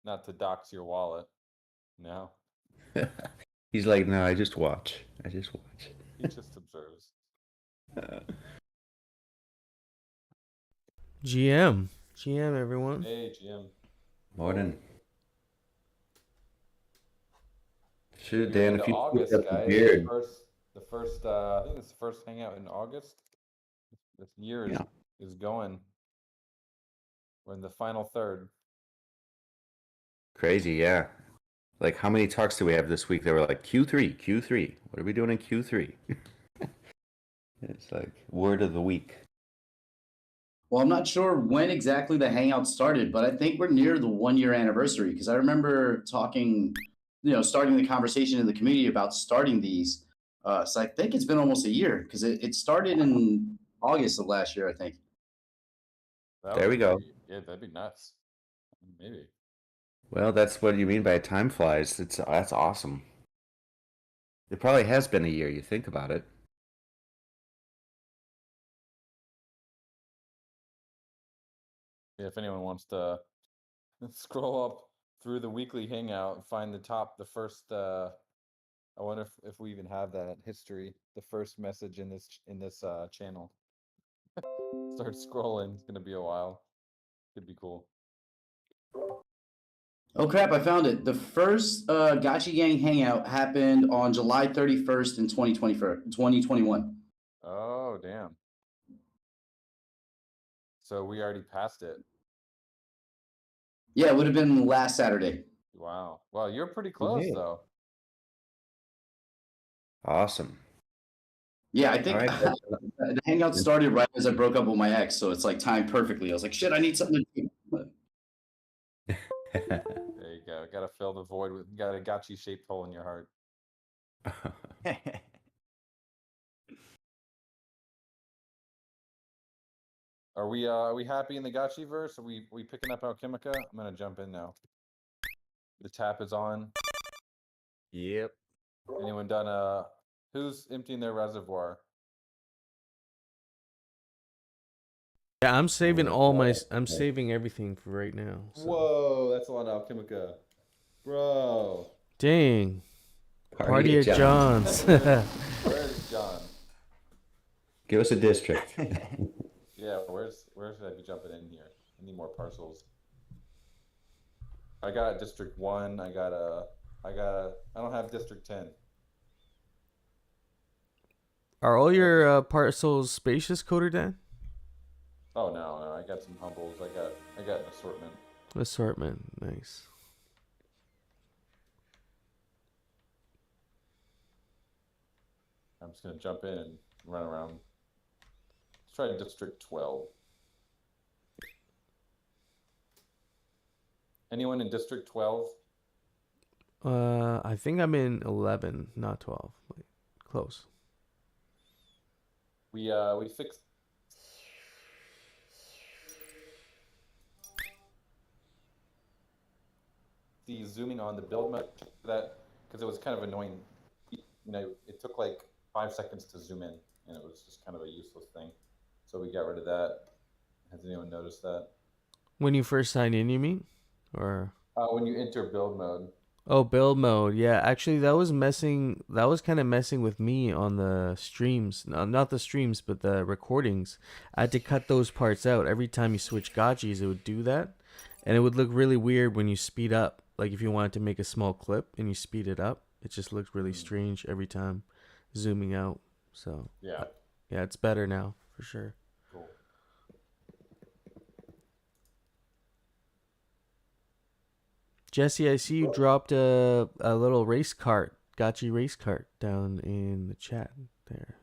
Not to dox your wallet. No. He's like, no, I just watch. He just observes. GM, everyone. Hey, GM. Morning. Shoot, We're Dan, into if you August, put up the guys. beard. The first. I think it's the first hangout in August. This year is going. We're in the final third. Crazy, yeah. Like, how many talks do we have this week? They were like, Q3. What are we doing in Q3? It's like word of the week. Well, I'm not sure when exactly the Hangout started, but I think we're near the 1-year anniversary because I remember talking, starting the conversation in the community about starting these. So I think it's been almost a year because it started in August of last year, I think. There we go. Yeah, that'd be nuts. Maybe. Well, that's what you mean by time flies. That's awesome. It probably has been a year, you think about it. Yeah, if anyone wants to scroll up through the weekly hangout and find the first I wonder if we even have that history, the first message in this channel. Start scrolling, it's gonna be a while. Could be cool. Oh crap, I found it. The first Gotchi Gang Hangout happened on July 31st in 2021. Oh, damn. So we already passed it. Yeah, it would have been last Saturday. Wow. Well, you're pretty close, though. Awesome. Yeah, I think the Hangout started right as I broke up with my ex, so it's like timed perfectly. I was like, shit, I need something to do. There you go. Got to fill the void with, got a Gotchi shaped hole in your heart. Are we happy in the Gotchiverse? Are we picking up Alchemica? I'm gonna jump in now. The tap is on. Yep. Anyone done who's emptying their reservoir? Yeah, I'm saving I'm saving everything for right now. So. Whoa, that's a lot of Alchemica. Bro. Dang. Party at John's. Where's John? Give us a district. Yeah, where should I be jumping in here? I need more parcels. I got District 1, I don't have District 10. Are all your parcels spacious, Coder Dan? Oh no, I got some humbles. I got an assortment. Assortment, nice. I'm just gonna jump in and run around. Let's try District 12. Anyone in District 12? I think I'm in 11, not 12. Close. We fixed the zooming on the build mode that because it was kind of annoying. It took like 5 seconds to zoom in, and it was just kind of a useless thing. So we got rid of that. Has anyone noticed that? When you first sign in, you mean? Or when you enter build mode. Oh, build mode. Yeah, actually that was kind of messing with me on the streams. No, not the streams, but the recordings. I had to cut those parts out. Every time you switch gotchis, it would do that. And it would look really weird when you speed up. Like if you wanted to make a small clip and you speed it up, it just looked really strange every time zooming out. So yeah, it's better now for sure. Cool. Jesse, I see you dropped a little race cart, Gotchi race cart down in the chat there.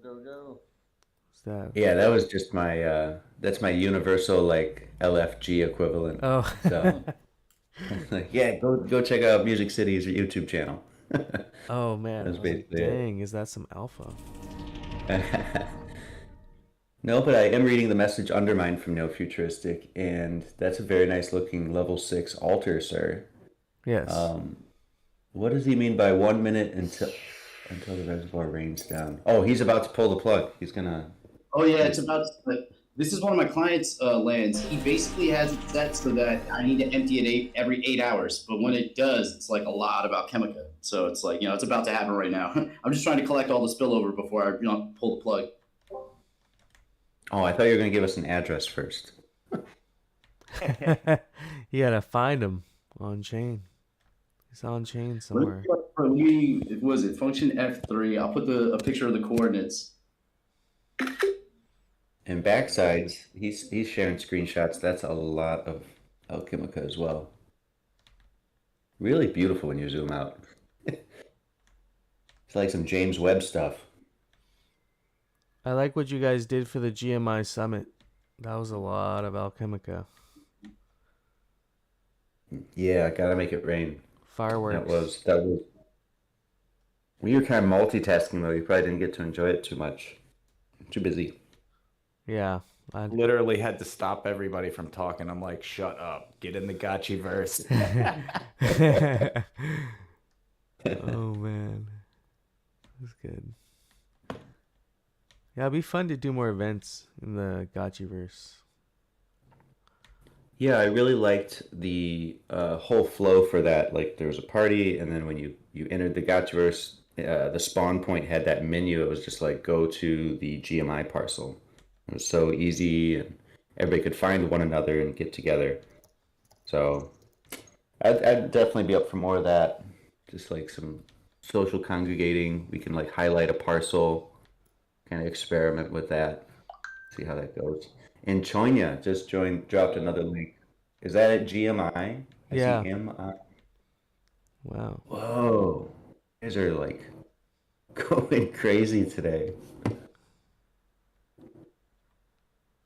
Go. Is that? Yeah, that was just my that's my universal like LFG equivalent. Oh. So yeah, go check out Music City's YouTube channel. Oh man. That's basically dang, is that some alpha? No, but I am reading the message undermined from No Futuristic, and that's a very nice looking level 6 altar, sir. Yes. What does he mean by 1 minute until the reservoir rains down? Oh, he's about to pull the plug. He's gonna. Oh yeah, it's about This is one of my clients' lands. He basically has it set so that I need to empty it every 8 hours. But when it does, it's like a lot of Alchemica. So it's like, it's about to happen right now. I'm just trying to collect all the spillover before I pull the plug. Oh, I thought you were going to give us an address first. You gotta find him on chain. He's on chain somewhere. Was it function F3? I'll put a picture of the coordinates. And backsides, he's sharing screenshots. That's a lot of Alchemica as well. Really beautiful when you zoom out. It's like some James Webb stuff. I like what you guys did for the GMI summit. That was a lot of Alchemica. Yeah, gotta make it rain. Fireworks. That was. We were kind of multitasking though. You probably didn't get to enjoy it too much. Too busy. Yeah. Literally had to stop everybody from talking. I'm like, shut up. Get in the Gotchiverse. Oh man. That's good. Yeah, it'd be fun to do more events in the Gotchiverse. Yeah, I really liked the whole flow for that. Like there was a party, and then when you entered the Gotchiverse, the spawn point had that menu. It was just like go to the GMI parcel. It was so easy, and everybody could find one another and get together. So I'd definitely be up for more of that. Just like some social congregating. We can like highlight a parcel, kind of experiment with that, see how that goes. And Chonya just dropped another link. Is that at GMI? I Yeah. see MI. Wow. Whoa. You guys are like going crazy today.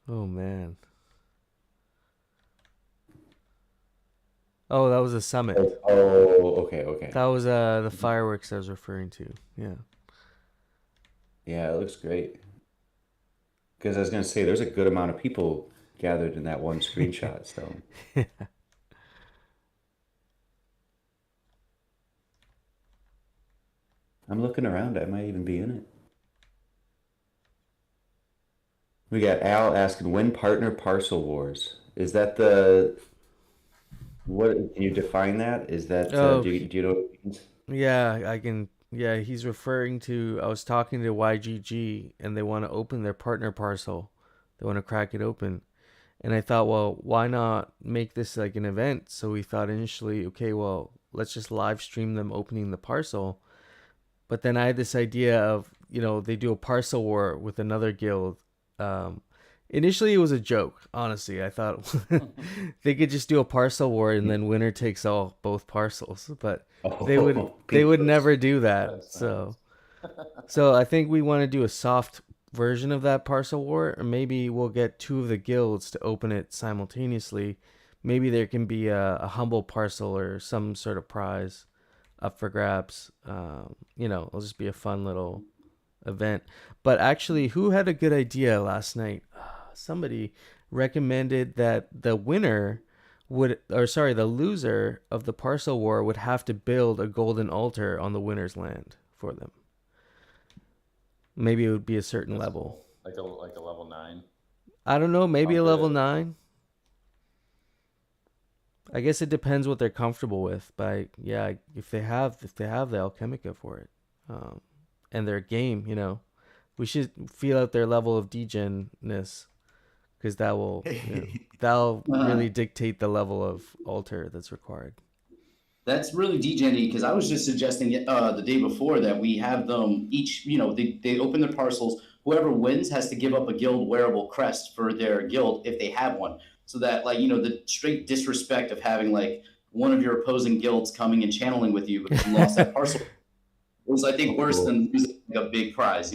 Oh man. Oh, that was a summit. Oh, okay. That was the fireworks I was referring to. Yeah. Yeah, it looks great. Because I was gonna say there's a good amount of people gathered in that one screenshot, so I'm looking around. I might even be in it. We got Al asking when partner parcel wars. Is that what can you define that? Is that Oh, do you know what it means? yeah, I can. Yeah, he's referring to. I was talking to YGG, and they want to open their partner parcel. They want to crack it open, and I thought, well, why not make this like an event? So we thought initially, okay, well, let's just live stream them opening the parcel. But then I had this idea of, they do a parcel war with another guild. Initially, it was a joke. Honestly, I thought they could just do a parcel war and then winner takes all both parcels. But they would never do that. So I think we want to do a soft version of that parcel war, or maybe we'll get two of the guilds to open it simultaneously. Maybe there can be a humble parcel or some sort of prize up for grabs. It'll just be a fun little event. But actually, who had a good idea last night? Somebody recommended that the loser of the parcel war would have to build a golden altar on the winner's land for them. Maybe it would be a certain level. Like a level 9. I don't know, maybe a level 9. I guess it depends what they're comfortable with, but yeah, if they have the Alchemica for it, and their game, we should feel out their level of degenness, because that will that'll really dictate the level of altar that's required. That's really degen-y, because I was just suggesting the day before that we have them each, they open their parcels. Whoever wins has to give up a guild wearable crest for their guild if they have one. So that, the straight disrespect of having, one of your opposing guilds coming and channeling with you because you lost that parcel was, I think, worse than losing a big prize,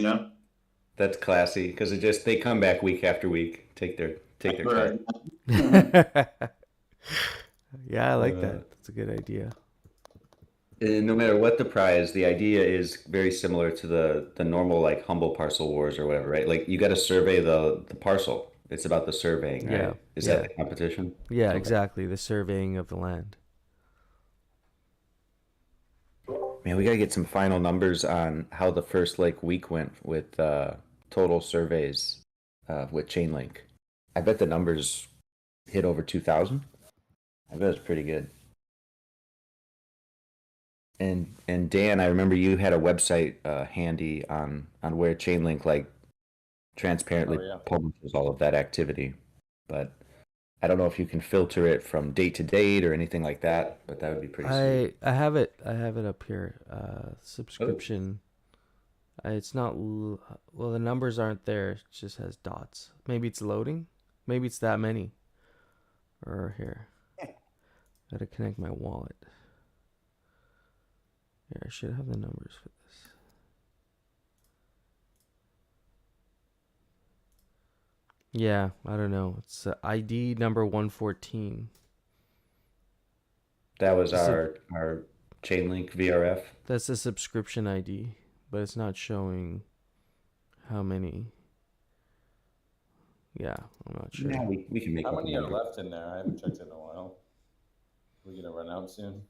That's classy, because they come back week after week, take their cut. Yeah, I like that. That's a good idea. And no matter what the prize, the idea is very similar to the normal humble parcel wars or whatever, right? Like you got to survey the parcel. It's about the surveying, right? Yeah. Is that the competition? Yeah, Okay. exactly. The surveying of the land. Man, we got to get some final numbers on how the first week went with total surveys with Chainlink. I bet the numbers hit over 2,000. I bet it's pretty good. And Dan, I remember you had a website handy on where Chainlink like transparently Oh, yeah. publishes all of that activity, but I don't know if you can filter it from date to date or anything like that. But that would be pretty sweet. I have it up here. Subscription. It's not well. The numbers aren't there. It just has dots. Maybe it's loading. Maybe it's that many. Or here. Gotta connect my wallet. Here, I should have the numbers for this. Yeah, I don't know. It's ID number 114. That was our Chainlink VRF. That's a subscription ID, but it's not showing how many. Yeah, I'm not sure. Yeah, we can make How up a many are number. left in there? I haven't checked it in a while. We're gonna run out soon.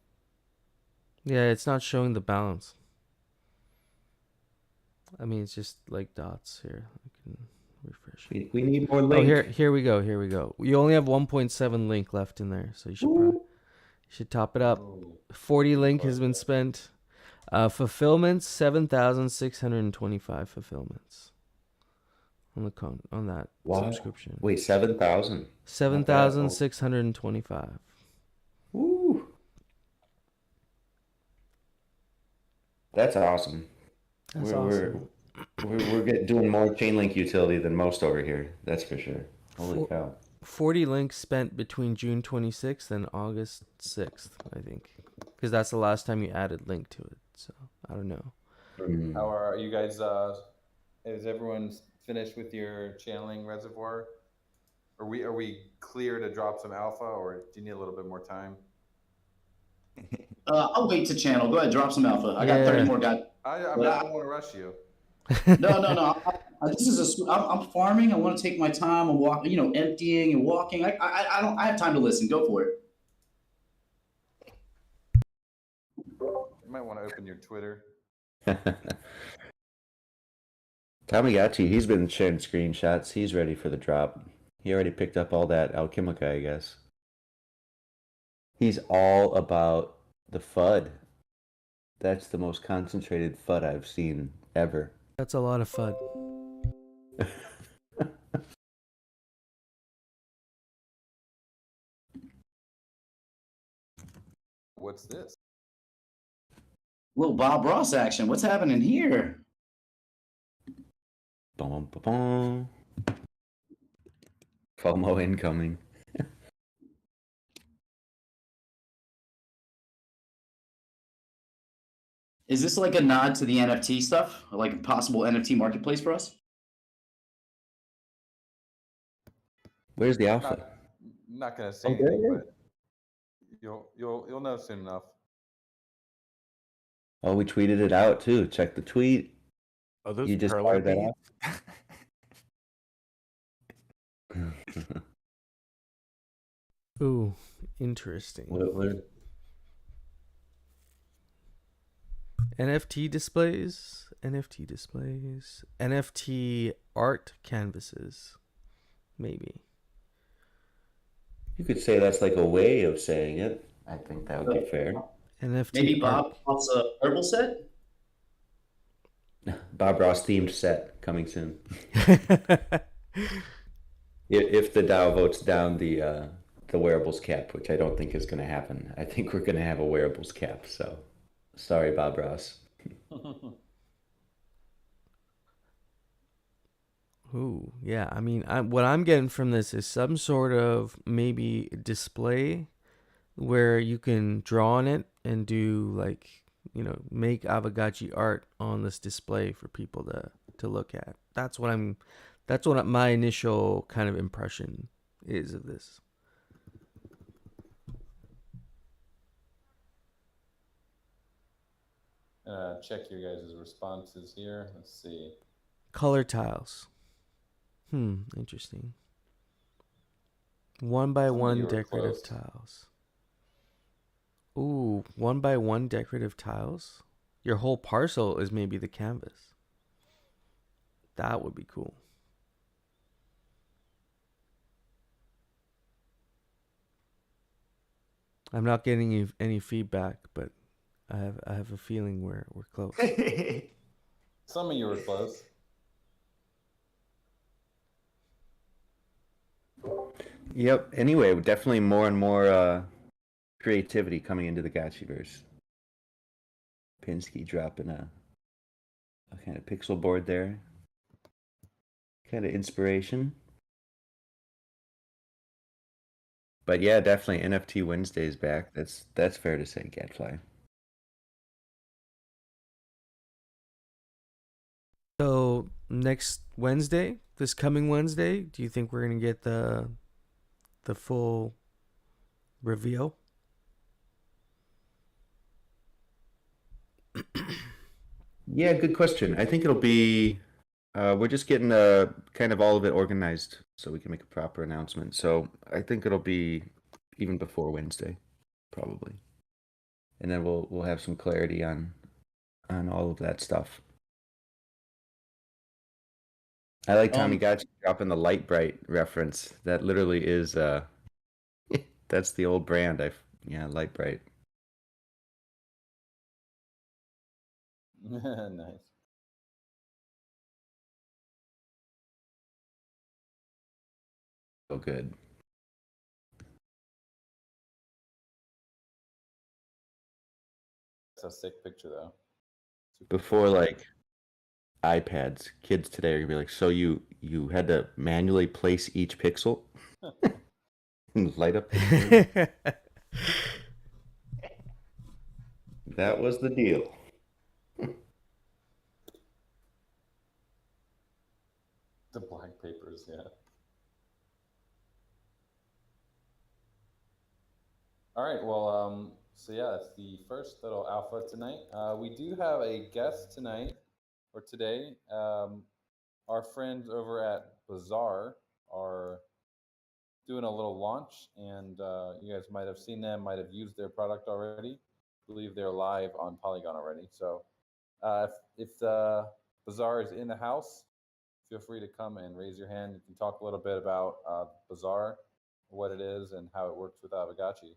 Yeah, it's not showing the balance. I mean, it's just like dots here. I can refresh it. We need more Oh, link. here we go. Here we go. You only have 1.7 link left in there, so you should top it up. Ooh. 40 link has been spent. Fulfillments 7,625 fulfillments on the on that Wow. subscription. Wait, 7,000. 7,625. Woo. That's awesome. That's awesome. We're doing more Chainlink utility than most over here. That's for sure. Holy cow. 40 links spent between June 26th and August 6th, I think, because that's the last time you added link to it. So I don't know. How are you guys? Is everyone finished with your channeling reservoir? Are we clear to drop some alpha, or do you need a little bit more time? I'll wait to channel. Go ahead, drop some alpha. I got 30 more guys. I don't want to rush you. No. This is I'm farming. I want to take my time. I'm walking, emptying and walking. I have time to listen. Go for it. You might want to open your Twitter. Aavegotchi, he's been sharing screenshots. He's ready for the drop. He already picked up all that Alchemica, I guess. He's all about the FUD. That's the most concentrated FUD I've seen ever. That's a lot of fun. What's this? Little Bob Ross action. What's happening here? Bum, bum, bum. FOMO incoming. Is this like a nod to the NFT stuff? Like a possible NFT marketplace for us? Where's the alpha? Not gonna say Okay. anything, but you'll know soon enough. Oh, we tweeted it out too. Check the tweet. Oh, those You just perler fired that beads? off. Ooh, interesting. What- NFT displays, NFT art canvases, maybe. You could say that's like a way of saying it. I think that would be fair. NFT Maybe art. Bob wants a herbal set? Bob Ross themed set coming soon. If the DAO votes down the wearables cap, which I don't think is going to happen, I think we're going to have a wearables cap. So, sorry, Bob Ross. Ooh, yeah. I mean, what I'm getting from this is some sort of maybe display where you can draw on it and do like, make Aavegotchi art on this display for people to look at. That's what my initial kind of impression is of this. Check your guys' responses here. Let's see. Color tiles. Interesting. 1 by Some of 1 you are decorative close. tiles. Ooh, 1 by 1 decorative tiles? Your whole parcel is maybe the canvas. 'That would be cool. 1 by 1 decorative tiles. Your whole parcel is maybe the canvas. That would be cool. 1 by 1 decorative tiles. Your whole parcel is maybe the canvas. That would be cool. 1 by 1 decorative tiles. Your whole parcel is maybe the canvas. That would be cool. I'm not getting any feedback, but I have a feeling we're close. Some of you were close. Yep. Anyway, definitely more and more creativity coming into the Gotchiverse. Pinsky dropping a kind of pixel board there. Kind of inspiration. But yeah, definitely NFT Wednesday's back. That's fair to say, Gadfly. So next Wednesday, this coming Wednesday, do you think we're gonna get the full reveal? Yeah, good question. I think it'll be we're just getting kind of all of it organized so we can make a proper announcement. So I think it'll be even before Wednesday, probably. And then we'll have some clarity on all of that stuff. I like Tommy Gotchi dropping the Light Bright reference. That literally is that's the old brand. Yeah, Light Bright. Nice. So good. That's a sick picture, though. Before like iPads, kids today are gonna be like, so you had to manually place each pixel and light up the screen? That was the deal. The blank papers, yeah. All right, well, so yeah, that's the first little alpha tonight. We do have a guest tonight, or today. Our friends over at Bazaar are doing a little launch, and you guys might have seen them, might have used their product already. I believe they're live on Polygon already. So if the Bazaar is in the house, feel free to come and raise your hand. You can talk a little bit about Bazaar, what it is, and how it works with Aavegotchi.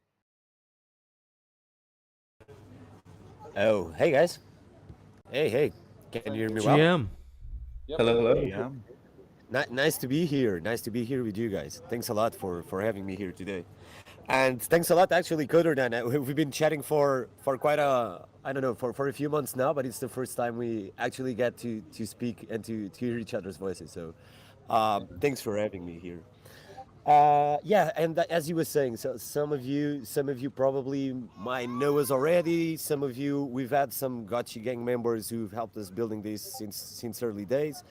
Oh, hey guys. Hey. Can you hear me well? GM. Yep. Hello. Yeah. Nice to be here. Nice to be here with you guys. Thanks a lot for having me here today. And thanks a lot, actually, Coder Dan. We've been chatting for quite I don't know, for a few months now, but it's the first time we actually get to speak and to hear each other's voices. So thanks for having me here. Yeah, and as you were saying, so some of you probably might know us already. Some of you, we've had some Gotchi gang members who've helped us building this since early days.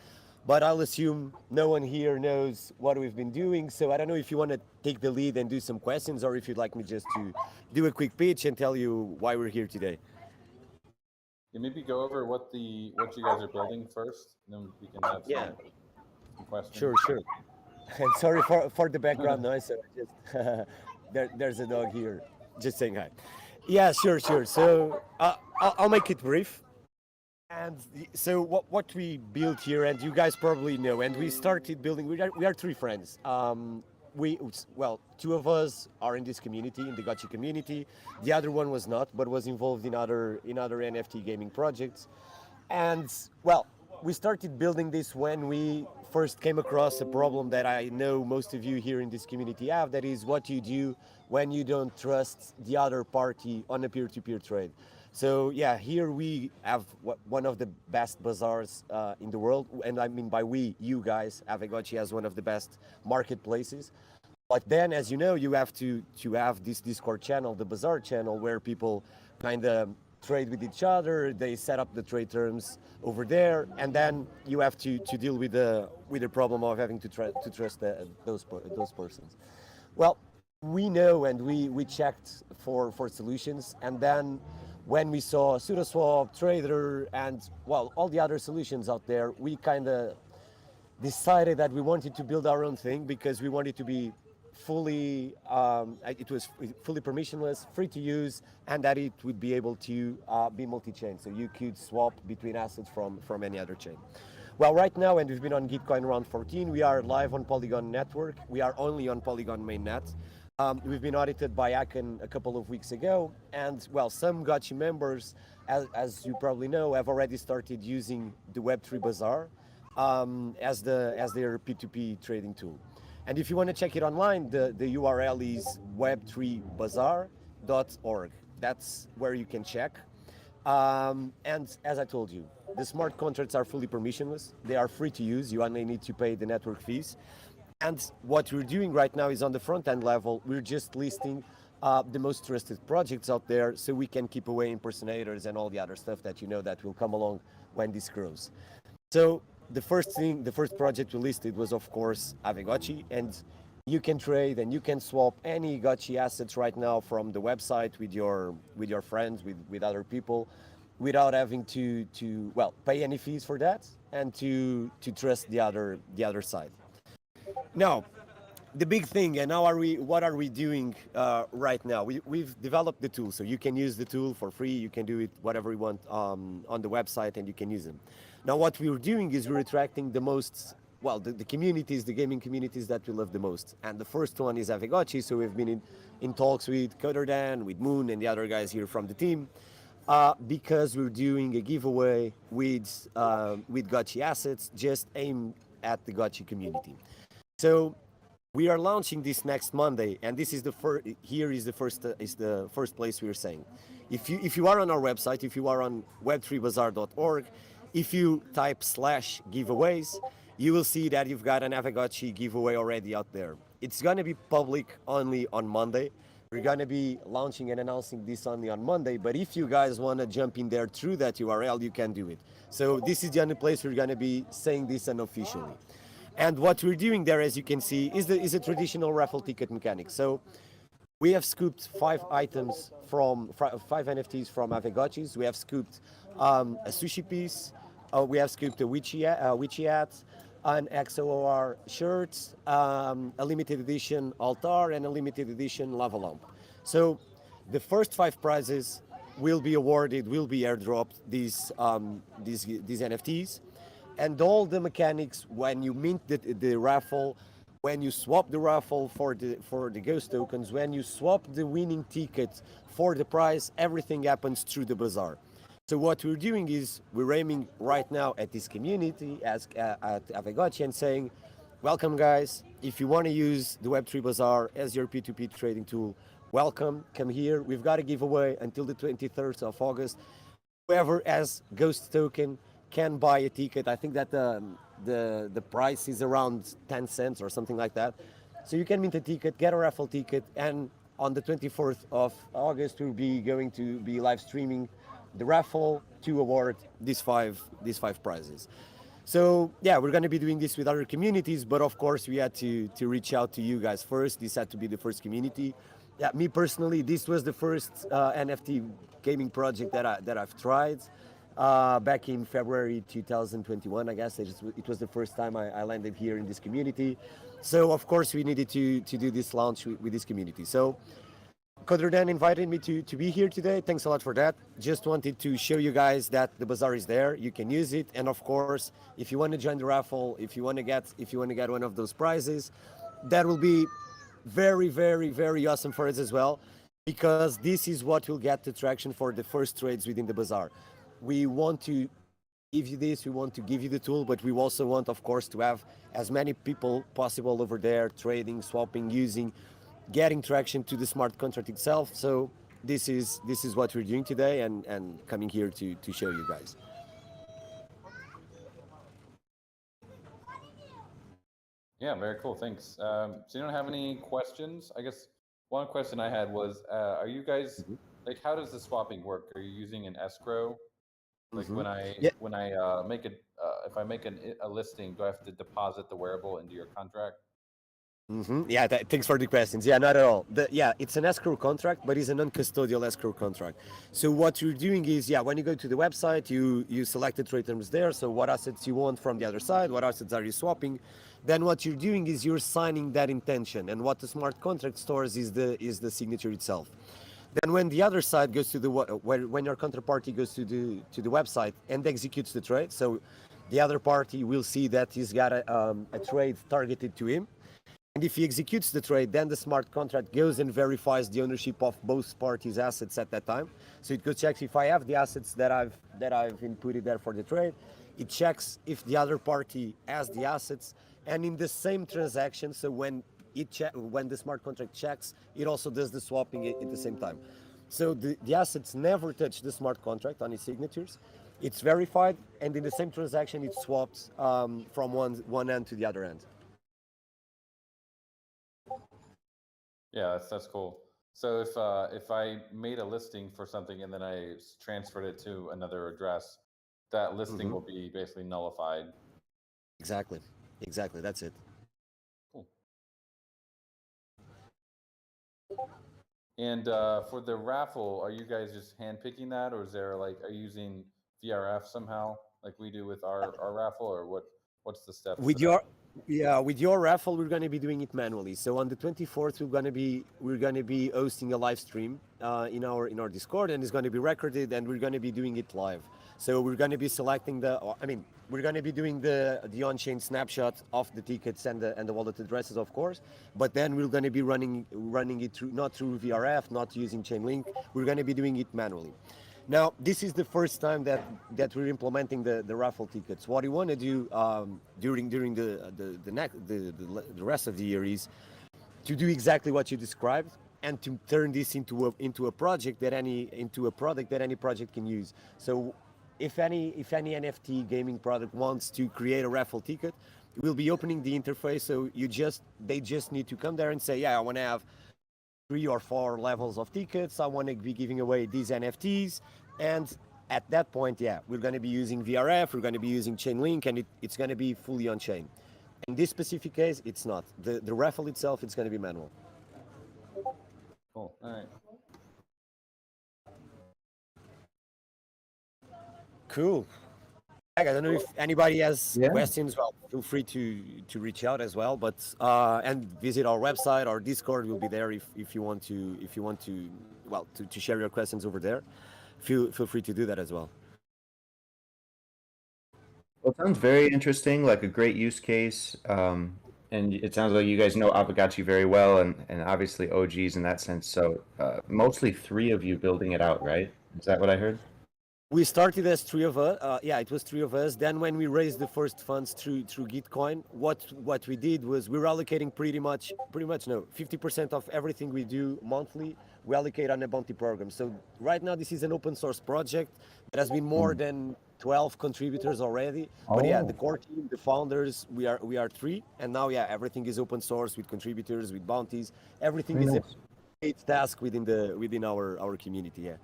But I'll assume no one here knows what we've been doing. So I don't know if you want to take the lead and do some questions, or if you'd like me just to do a quick pitch and tell you why we're here today. Yeah, maybe go over what you guys are building first, and then we can have Yeah. some questions. Sure. And sorry for the background noise. So just there's a dog here, just saying hi. Yeah, sure. So I'll make it brief. And so what we built here, and you guys probably know, and we started building. We are three friends. Two of us are in this community, in the Gotchi community. The other one was not, but was involved in other NFT gaming projects. And well, we started building this when we first came across a problem that I know most of you here in this community have. That is what you do when you don't trust the other party on a peer-to-peer trade. So yeah, here we have one of the best bazaars in the world, and I mean by we, you guys. Aavegotchi has one of the best marketplaces. But then, as you know, you have to have this Discord channel, the Bazaar channel, where people kind of trade with each other. They set up the trade terms over there, and then you have to deal with the problem of having to trust those persons. Well, we know, and we checked for solutions, and then when we saw SudoSwap, Trader, and well, all the other solutions out there, we kind of decided that we wanted to build our own thing because we wanted to be fully, it was fully permissionless, free to use, and that it would be able to be multi-chain. So you could swap between assets from any other chain. Well, right now, and we've been on Gitcoin around 14, we are live on Polygon Network. We are only on Polygon mainnet. We've been audited by Aken a couple of weeks ago, and well, some Gotchi members, as you probably know, have already started using the Web3 Bazaar as their P2P trading tool. And if you want to check it online, the URL is web3bazaar.org. That's where you can check. And as I told you, the smart contracts are fully permissionless. They are free to use. You only need to pay the network fees. And what we're doing right now is on the front end level, we're just listing the most trusted projects out there so we can keep away impersonators and all the other stuff that you know that will come along when this grows. So the first project we listed was, of course, Aavegotchi, and you can trade and you can swap any Gotchi assets right now from the website with your friends, with other people, without having to pay any fees for that and to trust the other side. Now, the big thing, and what are we doing right now? We've developed the tool, so you can use the tool for free. You can do it whatever you want on the website, and you can use them. Now, what we're doing is we're attracting the most, the communities, the gaming communities that we love the most. And the first one is Aavegotchi, so we've been in talks with Coder Dan, with Moon, and the other guys here from the team, because we're doing a giveaway with Gotchi assets, just aimed at the Gotchi community. So we are launching this next Monday, and this is the first. Here is the first place we are saying. If you are on our website, if you are on web3bazaar.org, if you type /giveaways, you will see that you've got an Aavegotchi giveaway already out there. It's going to be public only on Monday. We're going to be launching and announcing this only on Monday, but if you guys want to jump in there through that URL, you can do it. So this is the only place we're going to be saying this unofficially. And what we're doing there, as you can see, is a traditional raffle ticket mechanic. So we have scooped 5 items from 5 NFTs from Aavegotchis. We have scooped a sushi piece. We have scooped a witchy hat, an XOR shirt, a limited edition altar, and a limited edition lava lamp. So the first 5 prizes will be awarded, will be airdropped these NFTs. And all the mechanics, when you mint the raffle, when you swap the raffle for the ghost tokens, when you swap the winning ticket for the prize, everything happens through the bazaar. So what we're doing is we're aiming right now at this community at Aavegotchi and saying, welcome guys, if you want to use the Web3 Bazaar as your P2P trading tool, welcome, come here. We've got a giveaway until the 23rd of August. Whoever has ghost token can buy a ticket. I think that the price is around 10 cents or something like that. So you can mint a ticket, get a raffle ticket, and on the 24th of August we'll be going to be live streaming the raffle to award these five prizes. So yeah, we're going to be doing this with other communities, but of course we had to reach out to you guys first. This had to be the first community. Yeah, me personally, this was the first NFT gaming project that I've tried. Back in February 2021, I guess it was the first time I landed here in this community. So of course we needed to do this launch with this community. So Coder Dan invited me to be here today. Thanks a lot for that. Just wanted to show you guys that the bazaar is there. You can use it, and of course, if you want to join the raffle, if you want to get one of those prizes, that will be very, very, very awesome for us as well, because this is what will get the traction for the first trades within the bazaar. We want to give you this, we want to give you the tool, but we also want, of course, to have as many people possible over there trading, swapping, using, getting traction to the smart contract itself. So this is what we're doing today and coming here to show you guys. Yeah, very cool. Thanks. So you don't have any questions? I guess one question I had was, are you guys, like, how does the swapping work? Are you using an escrow? Like when I make it, if I make a listing, do I have to deposit the wearable into your contract? Yeah, thanks for the questions. Yeah, not at all. It's an escrow contract, but it's a non-custodial escrow contract. So what you're doing is, when you go to the website, you select the trade terms there. So what assets you want from the other side, what assets are you swapping? Then what you're doing is you're signing that intention, and what the smart contract stores is the signature itself. Then when the other side goes to when your counterparty goes to the website and executes the trade, so the other party will see that he's got a trade targeted to him. And if he executes the trade, then the smart contract goes and verifies the ownership of both parties' assets at that time. So it goes checks if I have the assets that I've inputted there for the trade. It checks if the other party has the assets, and in the same transaction. So when the smart contract checks, it also does the swapping at the same time. So the assets never touch the smart contract on its signatures. It's verified, and in the same transaction, it swaps from one end to the other end. Yeah, that's cool. So if I made a listing for something and then I transferred it to another address, that listing will be basically nullified. Exactly. That's it. Cool. And for the raffle, are you guys just handpicking that, or is there like, are you using VRF somehow, like we do with our raffle, or what's the steps? With your raffle, we're going to be doing it manually. So on the 24th, we're going to be hosting a live stream in our Discord, and it's going to be recorded, and we're going to be doing it live. So we're going to be selecting we're going to be doing the on-chain snapshot of the tickets and the wallet addresses, of course. But then we're going to be running it through, not through VRF, not using Chainlink. We're going to be doing it manually. Now, this is the first time that we're implementing the raffle tickets. What we want to do during the rest of the year is to do exactly what you described, and to turn this into a product that any project can use. So, if any NFT gaming product wants to create a raffle ticket, we'll be opening the interface. So they just need to come there and say, yeah, I want to have 3 or 4 levels of tickets. I want to be giving away these NFTs. And at that point, yeah, we're going to be using VRF, we're going to be using Chainlink, and it's going to be fully on chain. In this specific case, it's not. The raffle itself, it's going to be manual. Cool. All right. Cool. I don't know if anybody has questions. Well, feel free to reach out as well. But and visit our website. Our Discord will be there if you want to share your questions over there. Feel free to do that as well. Well, it sounds very interesting, like a great use case. And it sounds like you guys know Aavegotchi very well, and obviously OGs in that sense. So mostly 3 of you building it out, right? Is that what I heard? We started as 3 of us. It was 3 of us. Then when we raised the first funds through Gitcoin, what we did was we're allocating pretty much 50% of everything we do monthly. We allocate on a bounty program. So right now this is an open source project that has been more than 12 contributors already. But yeah, the core team, the founders, we are 3, and now everything is open source with contributors, with bounties. Everything is a paid task within our community. Yeah.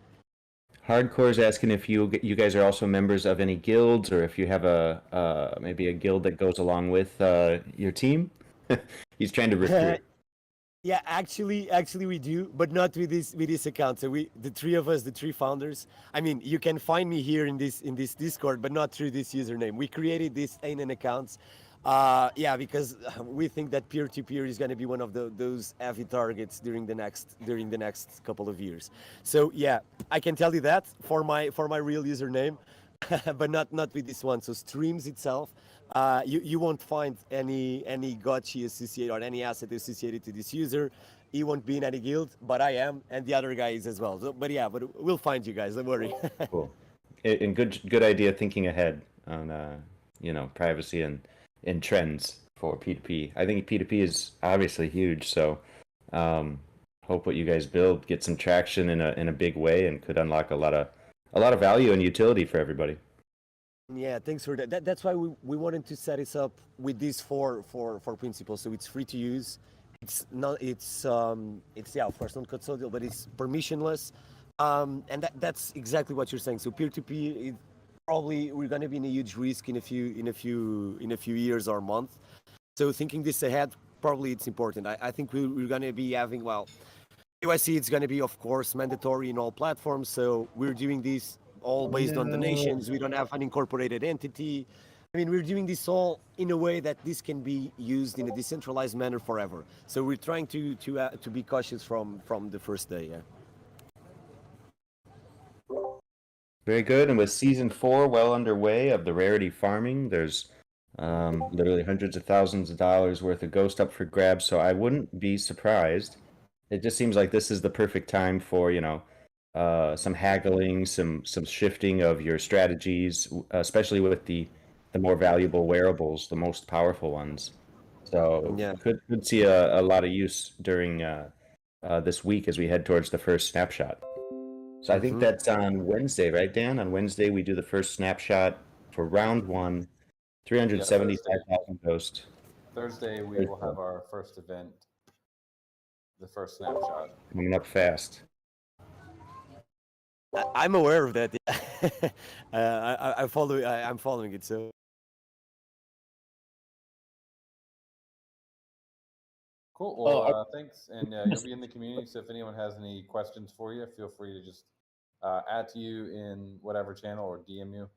Hardcore is asking if you guys are also members of any guilds, or if you have maybe a guild that goes along with your team. He's trying to recruit. Yeah, actually we do, but not with this account. So the 3 of us, the 3 founders. I mean, you can find me here in this Discord, but not through this username. We created this ANN accounts. Because we think that peer-to-peer is going to be one of those heavy targets during the next couple of years. So yeah, I can tell you that for my real username, but not with this one. So streams itself, you won't find any Gotchi associated or any asset associated to this user. He won't be in any guild, but I am, and the other guy is as well. So, but we'll find you guys. Don't worry. Cool. And good idea thinking ahead on privacy and trends for P2P. I think P2P is obviously huge, so hope what you guys build gets some traction in a big way and could unlock a lot of value and utility for everybody. Yeah, thanks for that. That's why we wanted to set this up with these four principles. So it's free to use. It's of course not custodial, but it's permissionless. And that's exactly what you're saying. So peer-to-peer, probably we're going to be in a huge risk in a few years or months. So thinking this ahead, probably it's important. I think we're going to be having, KYC, it's going to be, of course, mandatory in all platforms. So we're doing this all based on donations. We don't have an incorporated entity. I mean, we're doing this all in a way that this can be used in a decentralized manner forever. So we're trying to be cautious from the first day. Yeah. Very good. And with season 4 well underway of the rarity farming, there's Literally hundreds of thousands of dollars worth of Ghost up for grabs. So I wouldn't be surprised. It just seems like this is the perfect time for, some haggling, some shifting of your strategies, especially with the more valuable wearables, the most powerful ones. So Yeah. could see a lot of use during this week as we head towards the first snapshot. So I think that's on Wednesday, right, Dan? On Wednesday we do the first snapshot for round one, 375,000 ghosts. Thursday we will have our first event, the first snapshot. Coming up fast. I'm aware of that. I'm following it. So Cool. Well, thanks, and you'll be in the community. So if anyone has any questions for you, feel free to just add to you in whatever channel or DM you.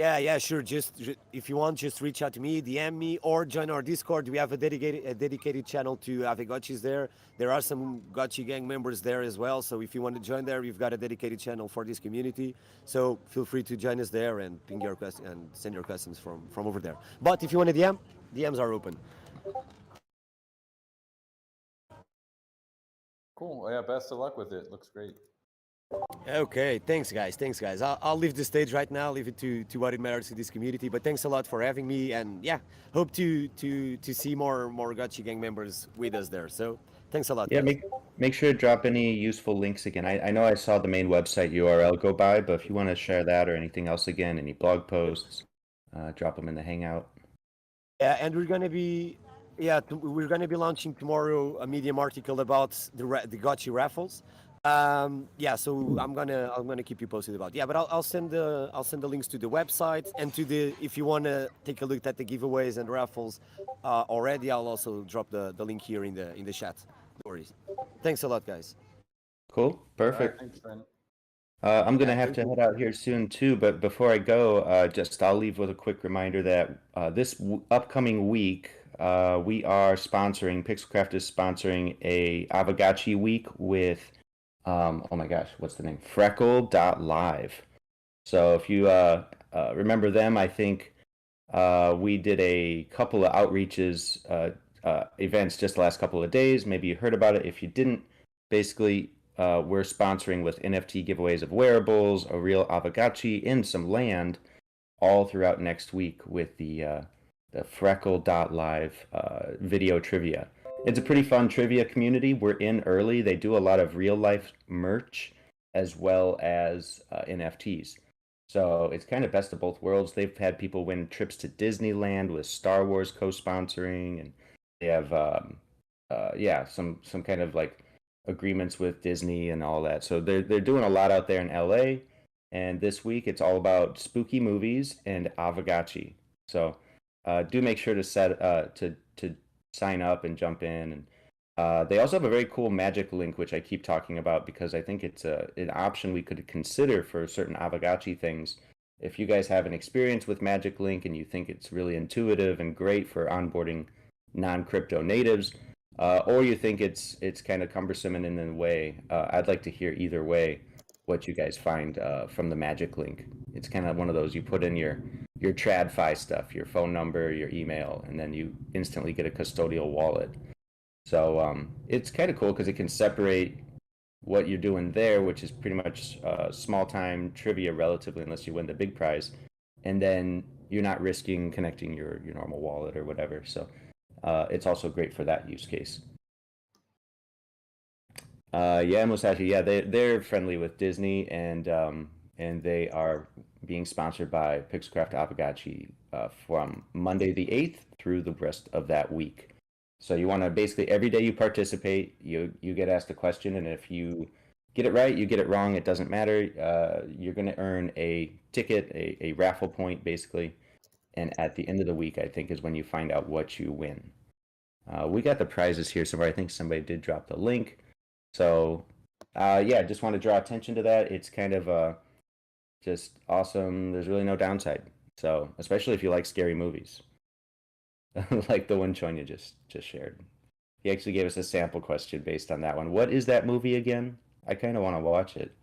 yeah, sure. Just if you want, just reach out to me, DM me, or join our Discord. We have a dedicated channel to Aavegotchis there. There are some Gotchi gang members there as well. So if you want to join there, we've got a dedicated channel for this community. So feel free to join us there and ping your questions and send your questions from over there. But if you want to DM, DMs are open. Cool. Yeah. Best of luck with it. Looks great. Okay, thanks guys. I'll leave the stage right now, leave it to what it matters to this community. But thanks a lot for having me, and yeah, hope to see more Gotchi gang members with us there. So thanks a lot. Yeah, guys. make sure to drop any useful links again. I know I saw the main website URL go by, but if you want to share that or anything else again, any blog posts, drop them in the Hangout. Yeah, and we're gonna be launching tomorrow a Medium article about the Gotchi raffles. Yeah, so I'm gonna keep you posted about. Yeah, but I'll send the links to the website and to the, if you wanna take a look at the giveaways and raffles already, I'll also drop the link here in the chat. No worries. Thanks a lot, guys. Cool, All right, perfect. thanks, friend. I'm gonna have to head out here soon too, but before I go, I'll leave with a quick reminder that this upcoming week, we are sponsoring, Pixelcraft is sponsoring a Aavegotchi week with, oh my gosh, what's the name? Freckle.live. So if you remember them, I think we did a couple of outreaches, events just the last couple of days. Maybe you heard about it. If you didn't, basically, we're sponsoring with NFT giveaways of wearables, a real Aavegotchi, and some land all throughout next week with the Freckle.live video trivia. It's a pretty fun trivia community. We're in early. They do a lot of real life merch as well as NFTs. So it's kind of best of both worlds. They've had people win trips to Disneyland with Star Wars co-sponsoring, and they have some kind of like agreements with Disney and all that. So they're doing a lot out there in LA. And this week it's all about spooky movies and Aavegotchi. So do make sure to to sign up and jump in. And they also have a very cool magic link, which I keep talking about because I think it's an option we could consider for certain Aavegotchi things. If you guys have an experience with Magic Link and you think it's really intuitive and great for onboarding non-crypto natives, or you think it's kind of cumbersome and in the way, I'd like to hear either way what you guys find from the Magic Link. It's kind of one of those, you put in your TradFi stuff, your phone number, your email, and then you instantly get a custodial wallet. So it's kind of cool because it can separate what you're doing there, which is pretty much small time trivia relatively, unless you win the big prize, and then you're not risking connecting your normal wallet or whatever. So it's also great for that use case. Yeah, Musashi. Yeah, they're friendly with Disney, and they are being sponsored by Pixelcraft Aavegotchi from Monday the 8th through the rest of that week. So you want to basically every day you participate, you get asked a question, and if you get it right, you get it wrong, it doesn't matter. You're going to earn a ticket, a raffle point, basically. And at the end of the week, I think, is when you find out what you win. We got the prizes here somewhere. I think somebody did drop the link. So, yeah, just want to draw attention to that. It's kind of just awesome. There's really no downside. So, especially if you like scary movies, like the one Chonya just shared. He actually gave us a sample question based on that one. What is that movie again? I kind of want to watch it.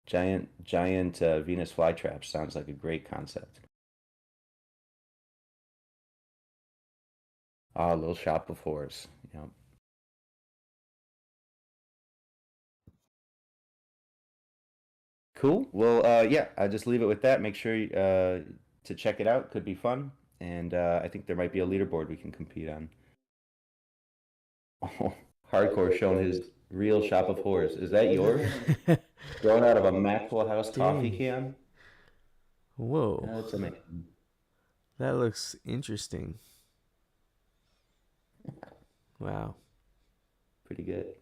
Giant Venus flytrap sounds like a great concept. Ah, little shop of horrors. Yeah. Cool. Well, yeah, I just leave it with that. Make sure to check it out. Could be fun, and I think there might be a leaderboard we can compete on. Oh, hardcore showing his real shop of horrors. Is that yours? Grown out of a Maxwell House coffee Dang. can? Whoa, That's amazing. that looks interesting. Wow. Pretty good.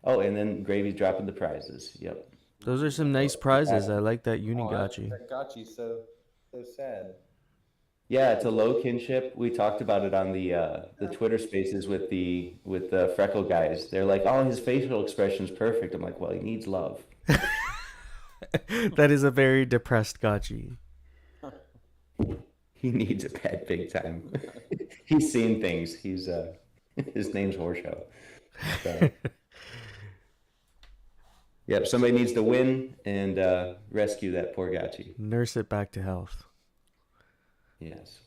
Oh, and then Gravy's dropping the prizes. Yep. Those are some nice prizes. I like that Oh, Unigotchi. that Gotchi's so sad. Yeah, it's a low kinship. We talked about it on the Twitter Spaces with the freckle guys. They're like, "Oh, his facial expression's perfect." I'm like, "Well, he needs love." That is a very depressed Gotchi. He needs a pet big time. He's seen things. He's his name's Horseshow. So, yep, somebody needs to win and rescue that poor Gotchi. Nurse it back to health. Yes.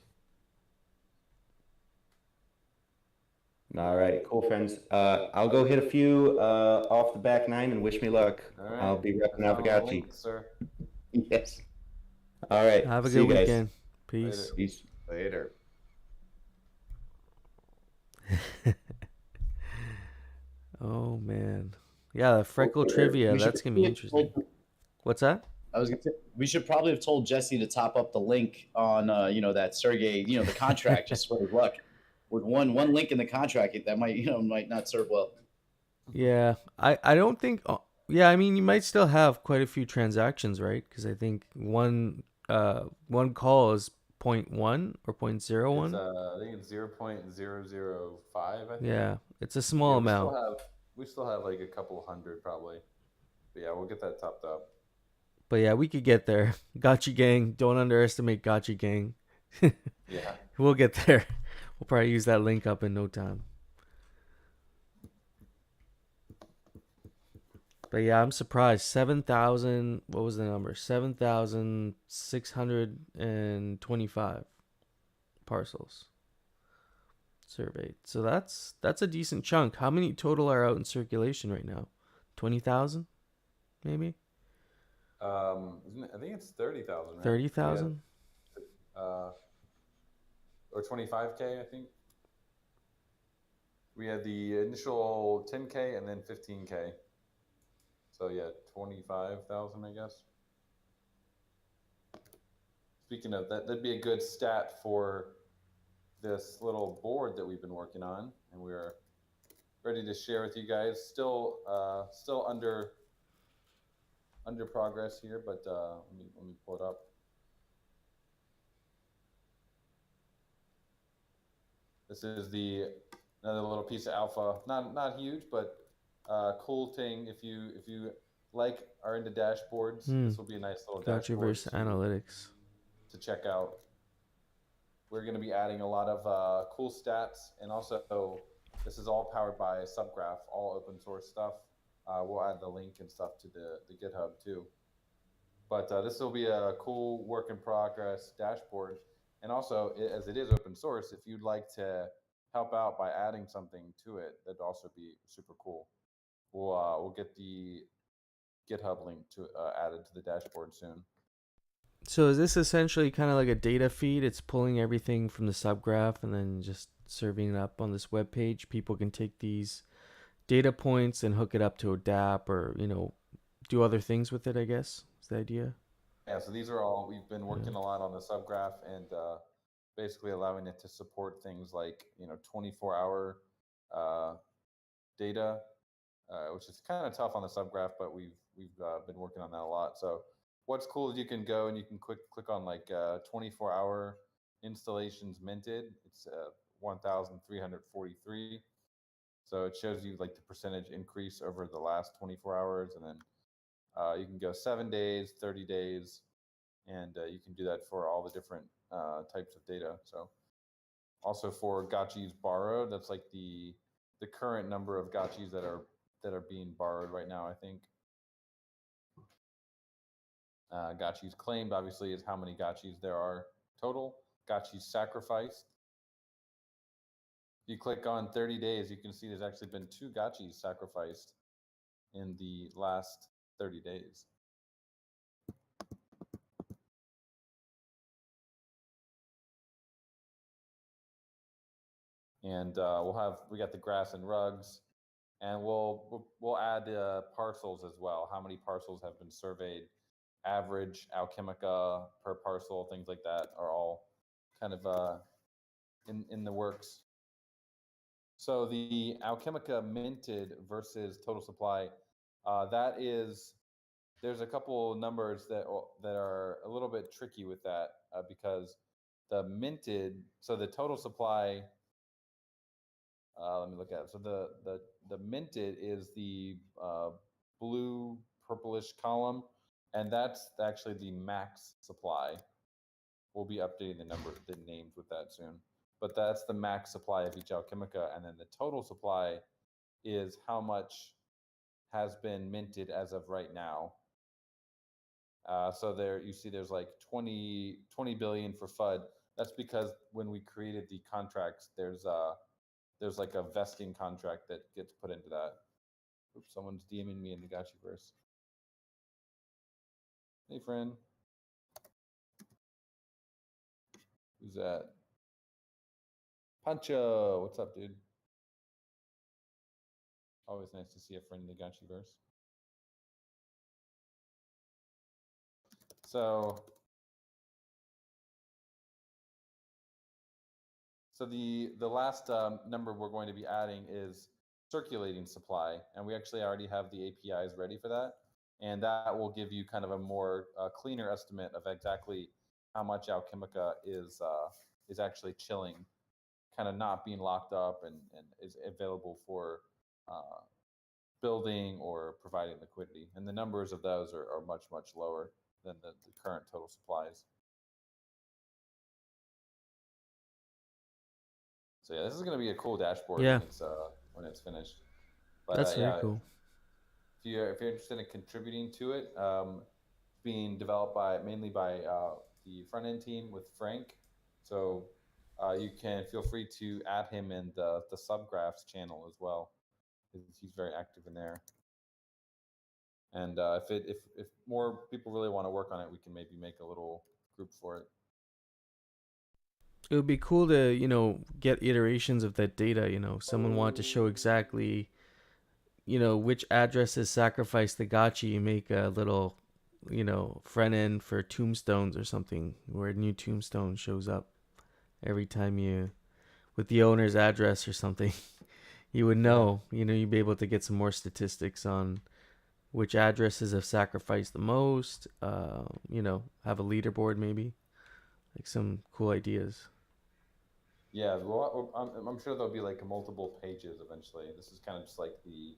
All right, cool friends. I'll go hit a few off the back nine and wish me luck. All right. I'll be repping Follow the Aavegotchi. link, sir. Yes. All right. Have a See good you guys. weekend. Peace. Peace. Later. Oh man. Yeah, the freckle trivia. We should That's gonna be interesting. What's that? I was gonna say, we should probably have told Jesse to top up the link on that Sergey, the contract, just for his luck. With one link in the contract, that might not serve well. Yeah, I don't think. Yeah, I mean, you might still have quite a few transactions, right? Because I think one call is 0.1 or 0.01. I think it's 0.005. I think. Yeah, it's a small Yeah, amount. We still have like a couple hundred probably. But yeah, we'll get that topped up. But yeah, we could get there. Gotchi gang, don't underestimate Gotchi gang. Yeah. We'll get there. We'll probably use that link up in no time. But yeah, I'm surprised. 7,000, what was the number? 7,625 parcels surveyed. So that's a decent chunk. How many total are out in circulation right now? 20,000 maybe? I think it's 30,000, right? 30,000? Or 25K, I think. We had the initial 10K and then 15K. So yeah, 25,000, I guess. Speaking of that, that'd be a good stat for this little board that we've been working on, and we're ready to share with you guys. Still under progress here, but let me pull it up. This is another little piece of alpha. Not huge, but cool thing. If you are into dashboards, this will be a nice little dashboard Gotchiverse analytics to check out. We're going to be adding a lot of cool stats, and also this is all powered by Subgraph, all open source stuff. We'll add the link and stuff to the GitHub too. But this will be a cool work in progress dashboard. And also, as it is open source, if you'd like to help out by adding something to it, that'd also be super cool. We'll get the GitHub link to added to the dashboard soon. So is this essentially kind of like a data feed? It's pulling everything from the subgraph and then just serving it up on this web page. People can take these data points and hook it up to a DApp or, do other things with it, I guess. Is the idea? Yeah, so these are all, we've been working a lot on the subgraph and basically allowing it to support things like, 24-hour data, which is kind of tough on the subgraph, but we've been working on that a lot. So what's cool is you can go and you can click on like 24-hour installations minted. It's 1,343. So it shows you like the percentage increase over the last 24 hours, and then you can go 7 days, 30 days, and you can do that for all the different types of data. So also for Gotchis borrowed, that's like the current number of Gotchis that are being borrowed right now, I think. Gotchis claimed, obviously, is how many Gotchis there are total. Gotchis sacrificed you click on 30 days, you can see there's actually been 2 gotchis sacrificed in the last 30 days. And we got the grass and rugs, and we'll add parcels as well. How many parcels have been surveyed? Average Alchemica per parcel, things like that are all kind of in the works. So the Alchemica minted versus total supply, there's a couple numbers that are a little bit tricky with that because the minted, so the total supply. Let me look at it. So the minted is the blue purplish column, and that's actually the max supply. We'll be updating the names with that soon. But that's the max supply of each Alchemica, and then the total supply is how much has been minted as of right now. So there you see there's like 20 billion for FUD. That's because when we created the contracts, there's like a vesting contract that gets put into that. Oops, someone's DMing me in the Gotchiverse. Hey, friend. Who's that? Pancho, what's up, dude? Always nice to see a friend in the Gotchiverse. So the last number we're going to be adding is circulating supply, and we actually already have the APIs ready for that, and that will give you kind of a more cleaner estimate of exactly how much Alchemica is actually chilling, kind of not being locked up and is available for building or providing liquidity. And the numbers of those are much lower than the current total supplies. So yeah, this is going to be a cool dashboard when it's finished. But That's very cool. If you're interested in contributing to it, being developed mainly by the front end team with Frank. So you can feel free to add him in the subgraphs channel as well. He's very active in there. And if more people really want to work on it, we can maybe make a little group for it. It would be cool to, get iterations of that data. Someone wanted to show exactly, which addresses sacrifice the gotchi. You make a little, front end for tombstones or something where a new tombstone shows up every time with the owner's address or something. You would know, you'd be able to get some more statistics on which addresses have sacrificed the most, have a leaderboard maybe, like some cool ideas. Yeah, well, I'm sure there'll be like multiple pages eventually. This is kind of just like the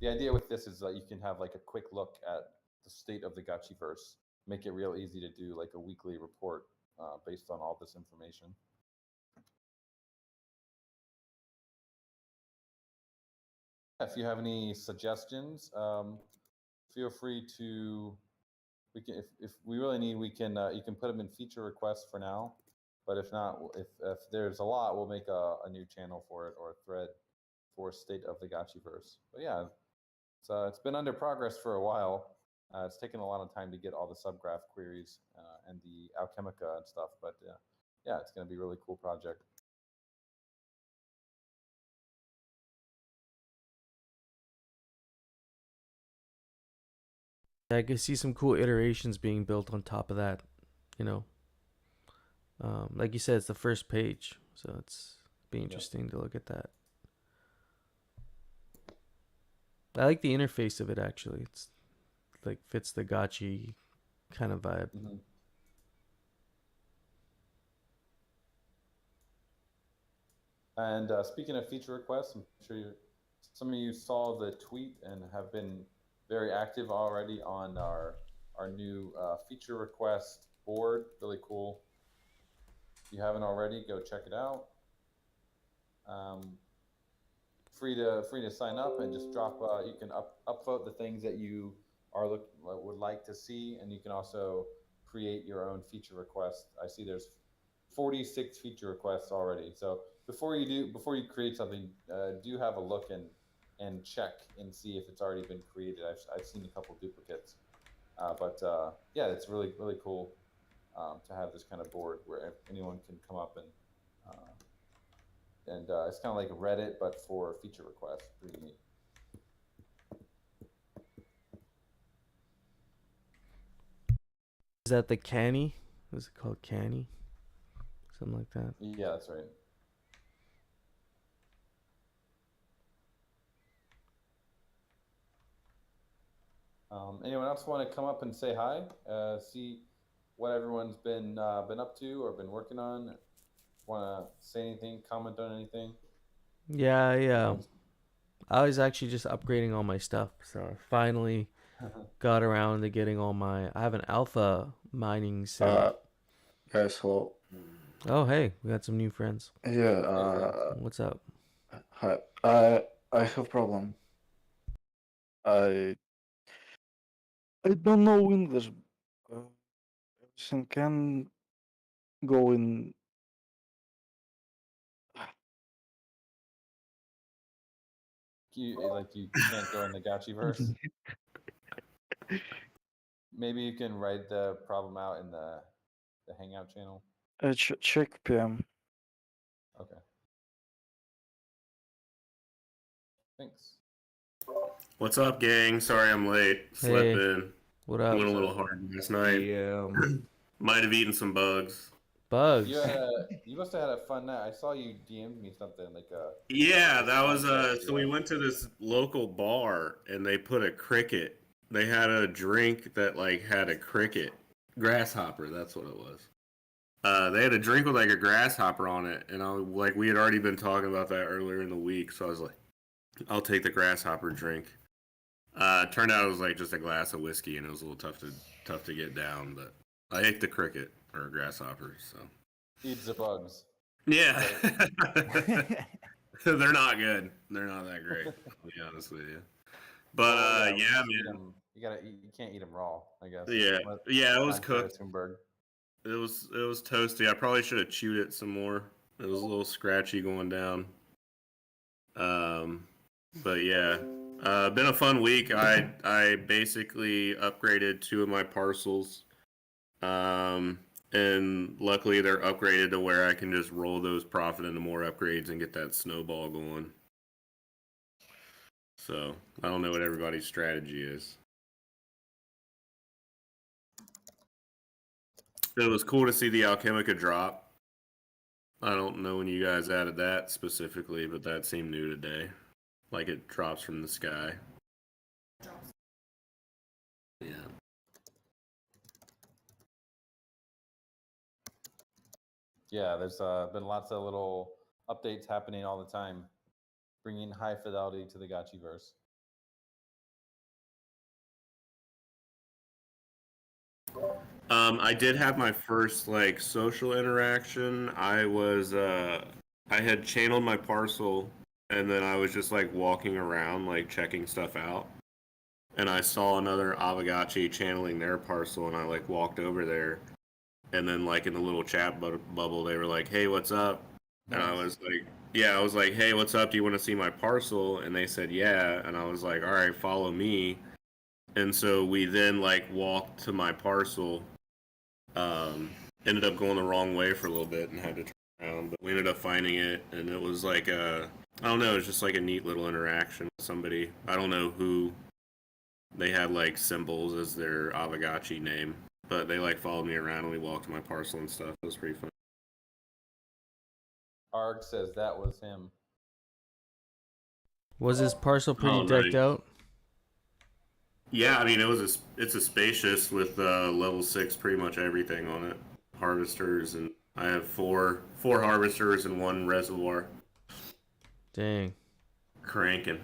idea with this is that you can have like a quick look at the state of the Gotchiverse, make it real easy to do like a weekly report based on all this information. If you have any suggestions, feel free to. We can, if we really need, we can. You can put them in feature requests for now, but if not, if there's a lot, we'll make a new channel for it or a thread for state of the Gotchiverse. But yeah, it's been under progress for a while. It's taken a lot of time to get all the subgraph queries and the Alchemica and stuff, but yeah, it's going to be a really cool project. I can see some cool iterations being built on top of that, like you said, it's the first page, so it's be interesting to look at that. I like the interface of it actually. It's like fits the gotchi kind of vibe. Mm-hmm. And speaking of feature requests, I'm sure some of you saw the tweet and have been very active already on our new feature request board. Really cool. If you haven't already, go check it out. Free to sign up and just drop. You can upvote the things that you would like to see, and you can also create your own feature request. I see there's 46 feature requests already. So before you create something, do have a look and check and see if it's already been created. I've seen a couple duplicates, but yeah, it's really cool to have this kind of board where anyone can come up and it's kind of like Reddit but for feature requests. Pretty neat. Is that the canny? Is it called canny? Something like that. Yeah, that's right. Anyone else want to come up and say hi? See what everyone's been up to or been working on? Want to say anything? Comment on anything? Yeah. I was actually just upgrading all my stuff, so I finally got around to getting all my. I have an alpha mining set. Guys, hello. Oh, hey, we got some new friends. Yeah, What's up? hi. I have problem. I don't know English. Everything can go in. You can't go in the Gotchiverse. Maybe you can write the problem out in the Hangout channel. Check PM. Okay. Thanks. What's up, gang? Sorry I'm late. Slept Hey. in. What up? Went a little hard last night. Yeah. Might have eaten some bugs. Bugs. You must have had a fun night. I saw you DM'd me something like Yeah, that was so we went to this local bar and they put a cricket. They had a drink that like had a cricket. Grasshopper, that's what it was. They had a drink with like a grasshopper on it, and we had already been talking about that earlier in the week, so I was like, I'll take the grasshopper drink. Turned out it was like just a glass of whiskey, and it was a little tough to get down, but I ate the cricket or grasshopper, so. eats the bugs. Yeah. They're not good. They're not that great, I'll be honest with you. But yeah, man. You can't eat them raw, I guess. Yeah. Yeah, it was cooked. Thunberg. It was toasty. I probably should have chewed it some more. It was a little scratchy going down. But yeah. Been a fun week. I basically upgraded 2 of my parcels. And luckily they're upgraded to where I can just roll those profit into more upgrades and get that snowball going. So I don't know what everybody's strategy is. It was cool to see the Alchemica drop. I don't know when you guys added that specifically, but that seemed new today. Like it drops from the sky. Yeah. Yeah, there's been lots of little updates happening all the time, bringing high fidelity to the Gotchiverse. I did have my first like social interaction. I had channeled my parcel, and then I was just like walking around like checking stuff out, and I saw another Aavegotchi channeling their parcel, and I like walked over there, and then like in the little chat bubble they were like, "Hey, what's up?" Nice. And I was like, "Hey, what's up? Do you want to see my parcel?" And they said, "Yeah." And I was like, "All right, follow me." And so we then like walked to my parcel. Ended up going the wrong way for a little bit and had to turn around, but we ended up finding it, and it was like I don't know, it was just like a neat little interaction with somebody. I don't know who. They had like symbols as their Aavegotchi name, but they like followed me around and we walked to my parcel and stuff. It was pretty fun. Arg says that was him. Was his parcel pretty decked out? Yeah, I mean it's a spacious with level 6 pretty much everything on it. Harvesters, and I have four harvesters and 1 reservoir. Dang. Cranking.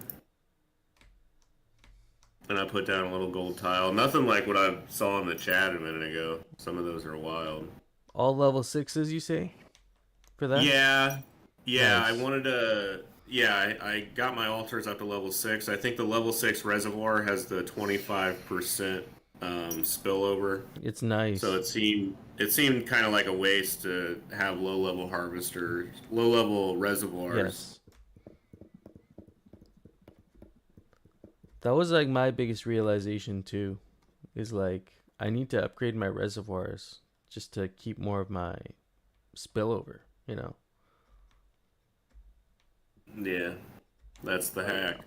And I put down a little gold tile. Nothing like what I saw in the chat a minute ago. Some of those are wild. All level 6s, you say? For that? Yeah. Nice. I wanted to. Yeah, I got my altars up to level 6. I think the level 6 reservoir has the 25% spillover. It's nice. So it seemed kind of like a waste to have low level reservoirs. Yes. That was like my biggest realization too, is like I need to upgrade my reservoirs just to keep more of my spillover, you know. Yeah, that's the hack.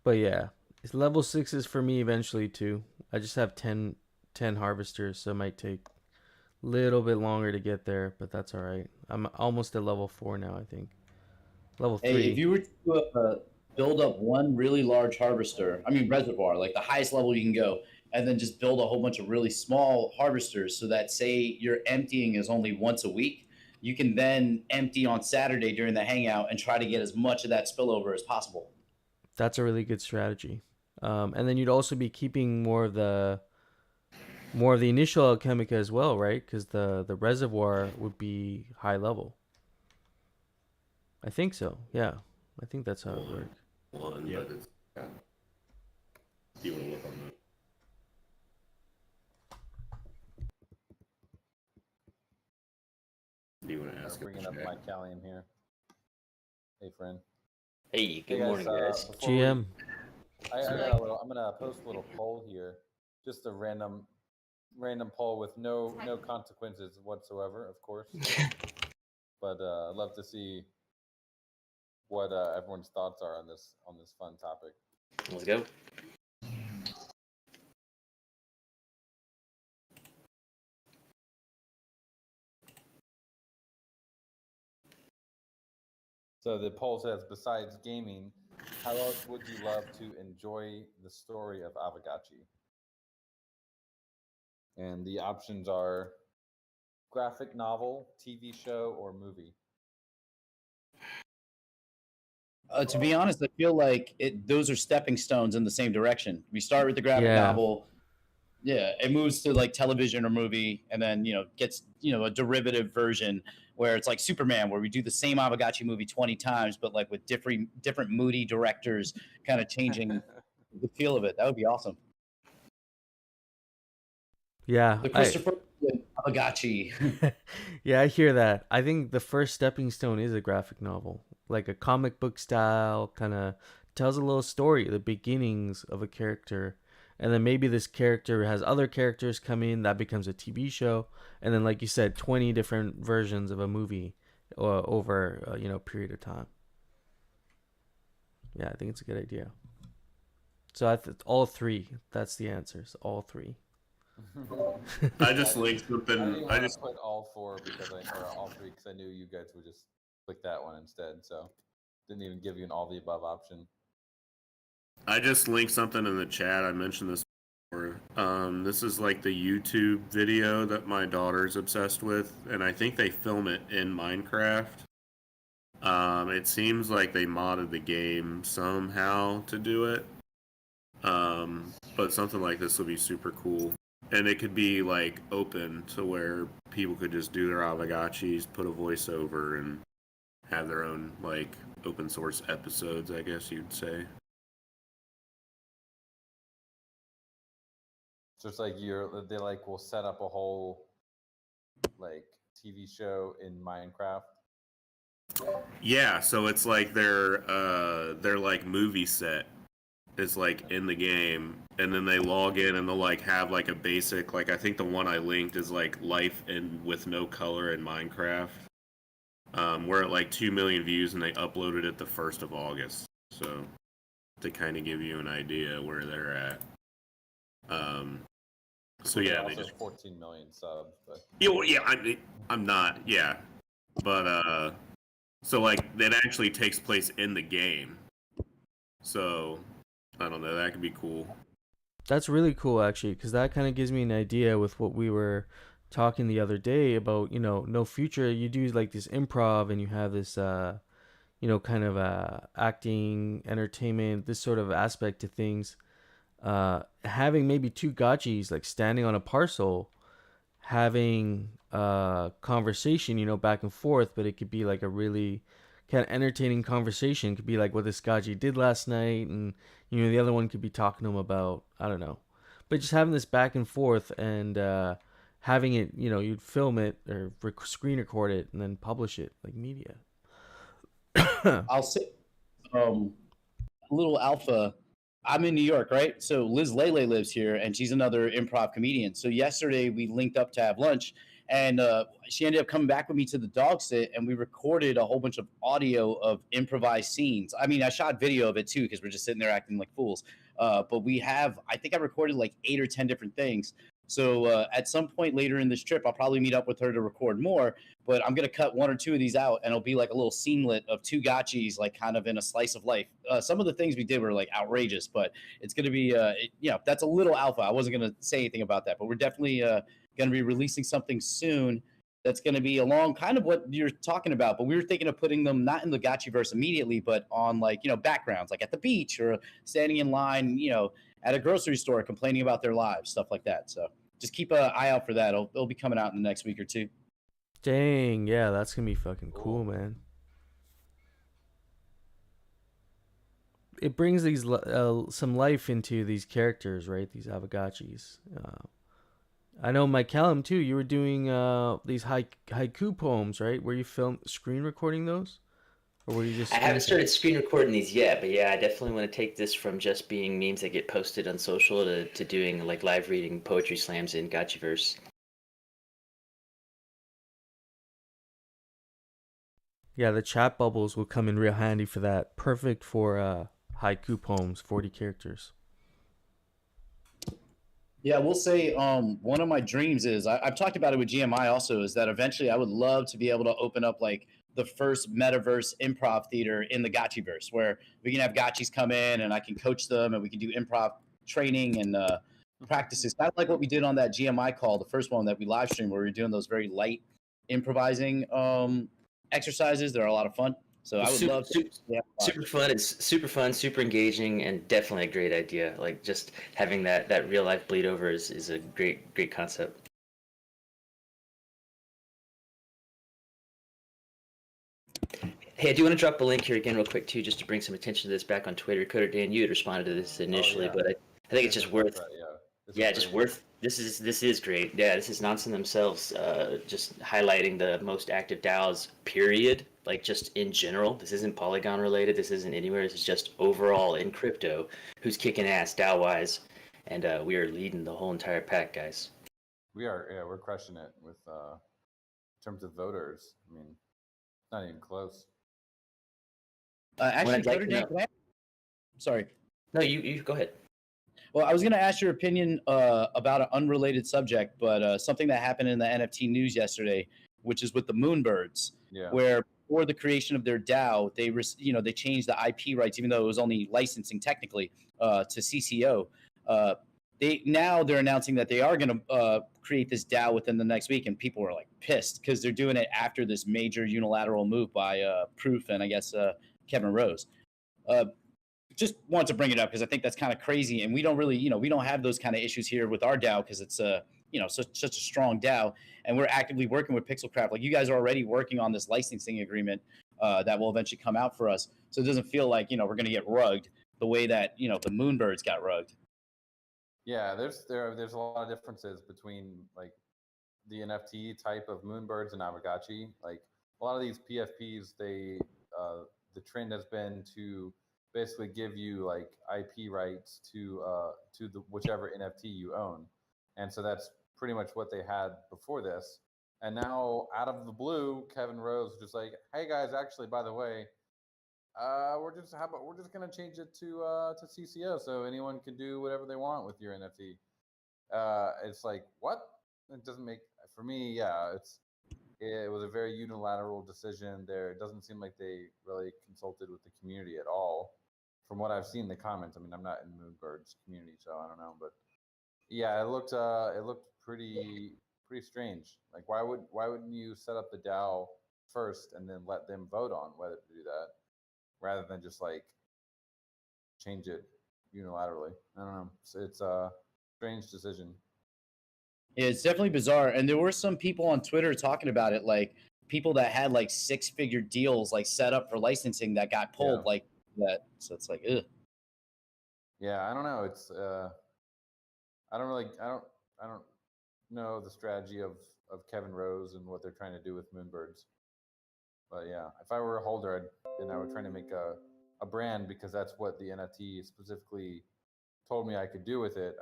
But yeah, it's level 6s for me eventually too. I just have 10 harvesters, so it might take a little bit longer to get there, but that's all right. I'm almost at level 4 now, I think. Level 3. Hey, if you were to build up one really large reservoir, like the highest level you can go, and then just build a whole bunch of really small harvesters so that, say, your emptying is only once a week, you can then empty on Saturday during the hangout and try to get as much of that spillover as possible. That's a really good strategy. And then you'd also be keeping more of the initial Alchemica as well, right? Because the reservoir would be high level. I think so. Yeah, I think that's how it works. But it's, yeah. Do you want to look on that? Do you want to ask? Bringing up Mike Callion here. Hey, friend. Hey, good morning, guys. GM. I'm gonna post a little poll here, just a random poll with no consequences whatsoever, of course. But I'd love to see what everyone's thoughts are on this fun topic. Let's go. So the poll says, besides gaming, how else would you love to enjoy the story of Aavegotchi? And the options are graphic novel, TV show, or movie. To be honest, I feel like those are stepping stones in the same direction. We start with the graphic novel. Yeah, it moves to like television or movie, and then gets a derivative version where it's like Superman, where we do the same Aavegotchi movie 20 times, but like with different moody directors, kind of changing the feel of it. That would be awesome. Yeah, the Christopher Aavegotchi. Yeah, I hear that. I think the first stepping stone is a graphic novel, like a comic book style, kind of tells a little story, the beginnings of a character. And then maybe this character has other characters come in, that becomes a TV show. And then, like you said, 20 different versions of a movie over a period of time. Yeah, I think it's a good idea. So all three. That's the answers. All three. I just linked something. I just put all four all three because I knew you guys would just click that one instead. So didn't even give you an all the above option. I just linked something in the chat. I mentioned this before. This is like the YouTube video that my daughter's obsessed with, and I think they film it in Minecraft. It seems like they modded the game somehow to do it. But something like this would be super cool. And it could be like open to where people could just do their Aavegotchis, put a voiceover, and have their own like open source episodes, I guess you'd say. So it's like they will set up a whole like TV show in Minecraft. Yeah, so it's like their like movie set is like in the game, and then they log in and they'll like have like a basic, like I think the one I linked is like life with no color in Minecraft. We're at like 2 million views and they uploaded it the 1st of August. So to kind of give you an idea where they're at. So yeah, they just 14 million subs, but I'm not, but so like it actually takes place in the game. So I don't know, that could be cool. That's really cool actually, because that kind of gives me an idea with what we were talking the other day about. No Future, you do like this improv and you have this kind of acting, entertainment, this sort of aspect to things. Having maybe 2 gotchis like standing on a parcel, having conversation, back and forth, but it could be like a really kind of entertaining conversation. It could be like what this gotchi did last night, and the other one could be talking to him about, I don't know, but just having this back and forth and having it, you'd film it or screen record it and then publish it like media. I'll say, little alpha. I'm in New York, right? So Liz Lele lives here, and she's another improv comedian. So yesterday we linked up to have lunch, and she ended up coming back with me to the dog sit, and we recorded a whole bunch of audio of improvised scenes. I mean, I shot video of it too because we're just sitting there acting like fools. But I think I recorded like 8 or 10 different things. So at some point later in this trip, I'll probably meet up with her to record more. But I'm gonna cut 1 or 2 of these out, and it'll be like a little scenelet of 2 gotchis, like kind of in a slice of life. Some of the things we did were like outrageous, but it's gonna be, that's a little alpha. I wasn't gonna say anything about that, but we're definitely gonna be releasing something soon that's gonna be along kind of what you're talking about. But we were thinking of putting them not in the Gotchiverse immediately, but on like backgrounds, like at the beach or standing in line, at a grocery store complaining about their lives, stuff like that. So just keep an eye out for that. It'll be coming out in the next week or 2. Dang, yeah, that's gonna be fucking cool, man. It brings these some life into these characters, right? These Aavegotchis. I know, Mike Callum too. You were doing these haiku poems, right? Were you screen recording those, or were you just? I haven't started screen recording these yet, but yeah, I definitely want to take this from just being memes that get posted on social to doing like live reading poetry slams in Gotchiverse. Yeah, the chat bubbles will come in real handy for that. Perfect for haiku poems, 40 characters. Yeah, we'll say one of my dreams is I've talked about it with GMI also, is that eventually I would love to be able to open up like the first metaverse improv theater in the Gotchiverse, where we can have gotchis come in and I can coach them and we can do improv training and practices. Kind of like what we did on that GMI call, the first one that we live streamed, where we were doing those very light improvising exercises. They're a lot of fun. So I would love to. Super fun. It's super fun, super engaging, and definitely a great idea. Like just having that real life bleed over is a great concept. Hey, I do want to drop a link here again real quick too, just to bring some attention to this back on Twitter. Coder Dan, you had responded to this initially, but I think it's just worth. This is great. Yeah, this is Nonsense themselves, just highlighting the most active DAOs, period. Like just in general. This isn't Polygon related. This isn't anywhere. This is just overall in crypto. Who's kicking ass DAO wise, and we are leading the whole entire pack, guys. We are. Yeah, we're crushing it with in terms of voters. I mean, not even close. Actually, Coder Dan, sorry. No, you go ahead. Well, I was going to ask your opinion about an unrelated subject, but something that happened in the NFT news yesterday, which is with the Moonbirds, where before the creation of their DAO, they changed the IP rights, even though it was only licensing technically to CCO. They're announcing that they are going to create this DAO within the next week, and people are like pissed because they're doing it after this major unilateral move by Proof and I guess Kevin Rose. Just want to bring it up because I think that's kind of crazy, and we don't really, we don't have those kind of issues here with our DAO because it's such a strong DAO, and we're actively working with Pixelcraft. Like you guys are already working on this licensing agreement that will eventually come out for us, so it doesn't feel like we're going to get rugged the way that the Moonbirds got rugged. Yeah, there's a lot of differences between like the NFT type of Moonbirds and Aavegotchi. Like a lot of these PFPs, the trend has been to basically give you like IP rights to the whichever NFT you own, and so that's pretty much what they had before this. And now, out of the blue, Kevin Rose just like, "Hey guys, actually, by the way, we're just gonna change it to CCO, so anyone can do whatever they want with your NFT." It's like, what? It doesn't make, for me. Yeah, it was a very unilateral decision there. It doesn't seem like they really consulted with the community at all. From what I've seen in the comments, I mean, I'm not in Moonbird's community, so I don't know, but yeah, it looked pretty strange. Like, why wouldn't you set up the DAO first and then let them vote on whether to do that, rather than just like change it unilaterally? I don't know. It's a strange decision. It's definitely bizarre, and there were some people on Twitter talking about it, like people that had like 6-figure deals like set up for licensing that got pulled like that. So it's like, ugh. Yeah, I don't know. It's I don't know the strategy of Kevin Rose and what they're trying to do with Moonbirds. But yeah, if I were a holder, I would try to make a brand because that's what the NFT specifically told me I could do with it.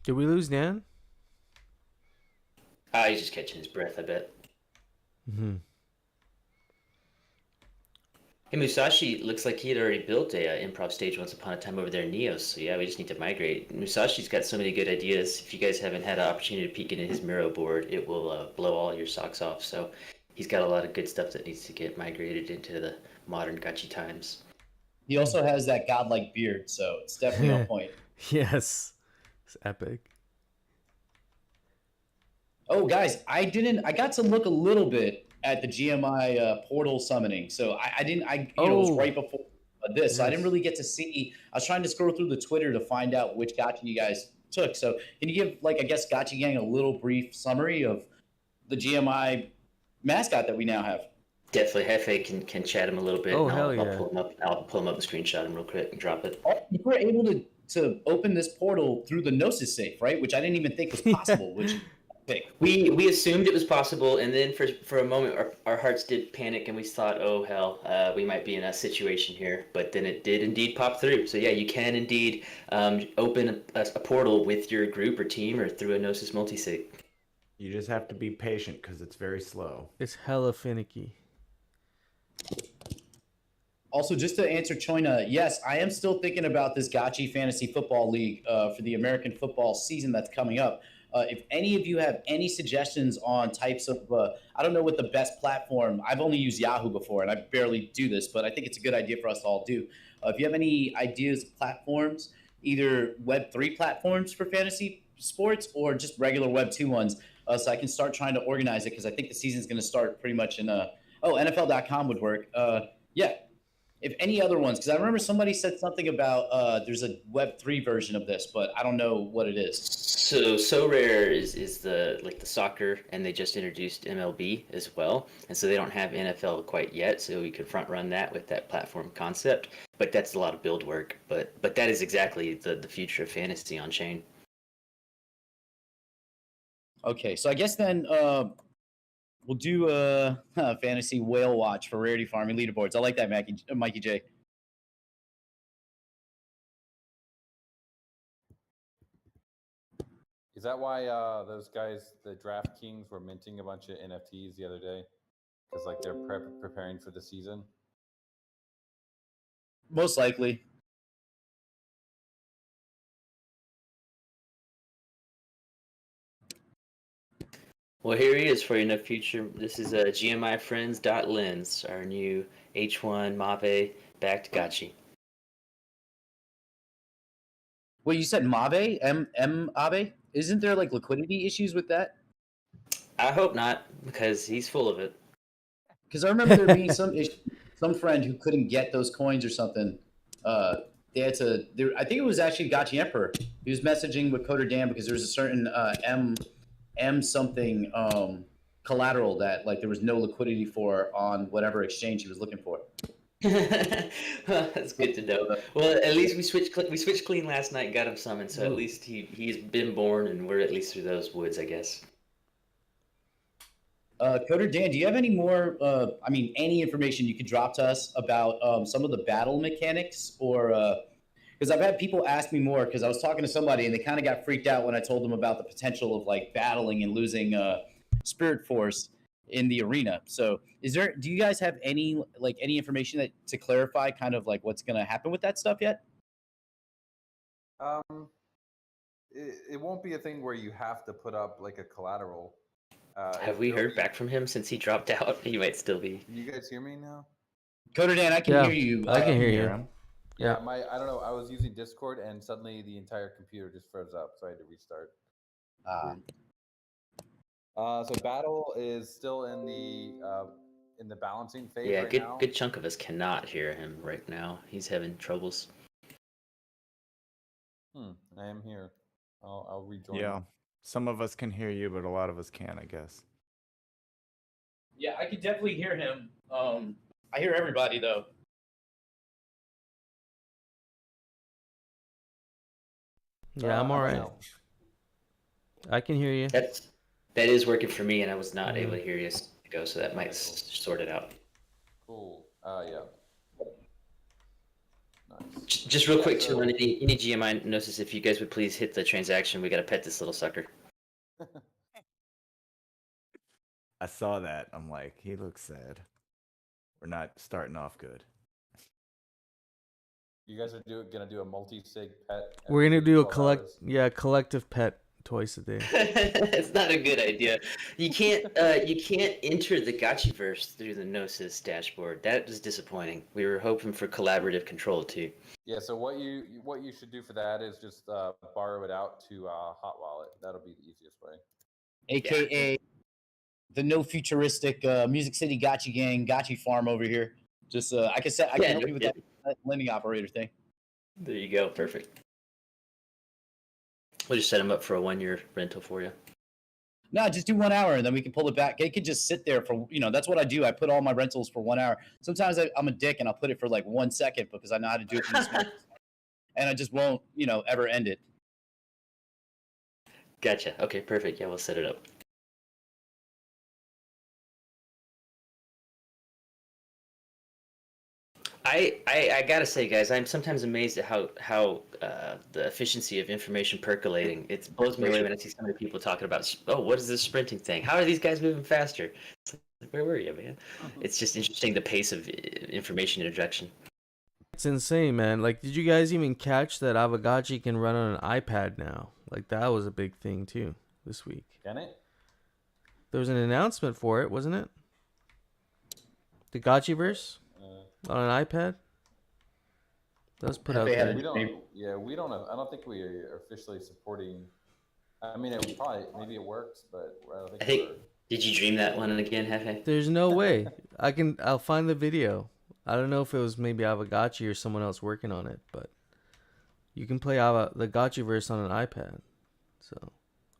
Did we lose Dan? He's just catching his breath, I bet. Mm-hmm. Hey, Musashi looks like he had already built a improv stage once upon a time over there in Neos. So yeah, we just need to migrate. Musashi's got so many good ideas. If you guys haven't had an opportunity to peek into his Miro board, it will blow all your socks off. So he's got a lot of good stuff that needs to get migrated into the modern gachi times. He also has that godlike beard, so it's definitely on point. Yes, it's epic. Oh, guys, I got to look a little bit at the GMI portal summoning. So it was right before this. Yes. So I didn't really get to see. I was trying to scroll through the Twitter to find out which gacha you guys took. So can you give, like, I guess, Gacha Gang a little brief summary of the GMI mascot that we now have? Definitely. Hefe can chat him a little bit. Oh, and hell I'll yeah. I'll pull him up and screenshot him real quick and drop it. You were able to open this portal through the Gnosis safe, right? Which I didn't even think was possible, which... We assumed it was possible, and then for a moment our hearts did panic, and we thought, oh hell, we might be in a situation here. But then it did indeed pop through. So yeah, you can indeed open a portal with your group or team or through a Gnosis multisig. You just have to be patient because it's very slow. It's hella finicky. Also, just to answer Choina, yes, I am still thinking about this Gotchi Fantasy Football League for the American football season that's coming up. If any of you have any suggestions on types of, I don't know what the best platform, I've only used Yahoo before and I barely do this, but I think it's a good idea for us to all do. If you have any ideas, platforms, either Web3 platforms for fantasy sports or just regular Web2 ones, so I can start trying to organize it because I think the season's going to start pretty much in, NFL.com would work. Yeah. If any other ones, because I remember somebody said something about there's a Web3 version of this, but I don't know what it is. So Rare is the soccer, and they just introduced MLB as well, and so they don't have NFL quite yet. So we could front run that with that platform concept, but that's a lot of build work. But that is exactly the future of fantasy on chain. Okay, so I guess then we'll do a fantasy whale watch for rarity farming leaderboards. I like that, Mikey J. Is that why those guys, the DraftKings, were minting a bunch of NFTs the other day? Because like they're preparing for the season? Most likely. Well, here he is for you in the future. This is GMIFriends.lens, our new H1 Mave backed Gotchi. Well, you said Mave? Mave? Isn't there like liquidity issues with that? I hope not, because he's full of it. Because I remember there being some issue, some friend who couldn't get those coins or something. They had to. I think it was actually Gotchi Emperor. He was messaging with Coder Dan because there was a certain M something collateral that like there was no liquidity for on whatever exchange he was looking for. That's good to know. Well, at least we switched clean last night and got him summoned, so at least he's been born and we're at least through those woods, I guess. Coder Dan, do you have any more, any information you could drop to us about some of the battle mechanics or, because I've had people ask me more because I was talking to somebody and they kind of got freaked out when I told them about the potential of like battling and losing Spirit Force in the arena. So do you guys have any information to clarify kind of like what's going to happen with that stuff yet? It won't be a thing where you have to put up like a collateral. Have we heard back from him since he dropped out? He might still be. Can you guys hear me now? Coder Dan, I can hear you. I can hear you. Yeah, I don't know. I was using Discord and suddenly the entire computer just froze up, so I had to restart. So battle is still in the balancing phase. Yeah, right now. Good chunk of us cannot hear him right now. He's having troubles. I am here. I'll rejoin. Yeah. Some of us can hear you, but a lot of us can't, I guess. Yeah, I could definitely hear him. I hear everybody though. Yeah, I'm how all about right. now? I can hear you. That is working for me, and I was not Mm-hmm. able to hear you go, so that might sort it out. Cool. Yeah. Nice. Just real quick, so- too, on any GMI notice, if you guys would please hit the transaction, we got to pet this little sucker. I saw that. I'm like, he looks sad. We're not starting off good. You guys are gonna do a multi-sig pet. We're gonna every do a 12 hours? collective pet twice a day. It's not a good idea. You can't enter the Gotchiverse through the Gnosis dashboard. That was disappointing. We were hoping for collaborative control too. Yeah. So what you should do for that is just borrow it out to Hot Wallet. That'll be the easiest way. AKA the no futuristic Music City Gotchi gang, Gotchi farm over here. Just I can help you with that lending operator thing. There you go. Perfect. We'll just set them up for a 1-year rental for you. No, just do 1 hour and then we can pull it back. It could just sit there for, that's what I do. I put all my rentals for 1 hour. Sometimes I'm a dick and I'll put it for like 1 second because I know how to do it. And I just won't, ever end it. Gotcha. Okay, perfect. Yeah, we'll set it up. I gotta say, guys, I'm sometimes amazed at how the efficiency of information percolating. It blows me away when I see so many people talking about, oh, what is this sprinting thing? How are these guys moving faster? It's like, where were you, man? It's just interesting the pace of information introduction. It's insane, man. Like, did you guys even catch that Aavegotchi can run on an iPad now? Like, that was a big thing too this week. Can it? There was an announcement for it, wasn't it? The Gotchiverse on an iPad. That was put out there. We don't. I don't think we are officially supporting. I mean, maybe it works, but I think. Did you dream that one again, Hefe? There's no way. I'll find the video. I don't know if it was maybe Aavegotchi or someone else working on it, but you can play the Gotchiverse on an iPad. So,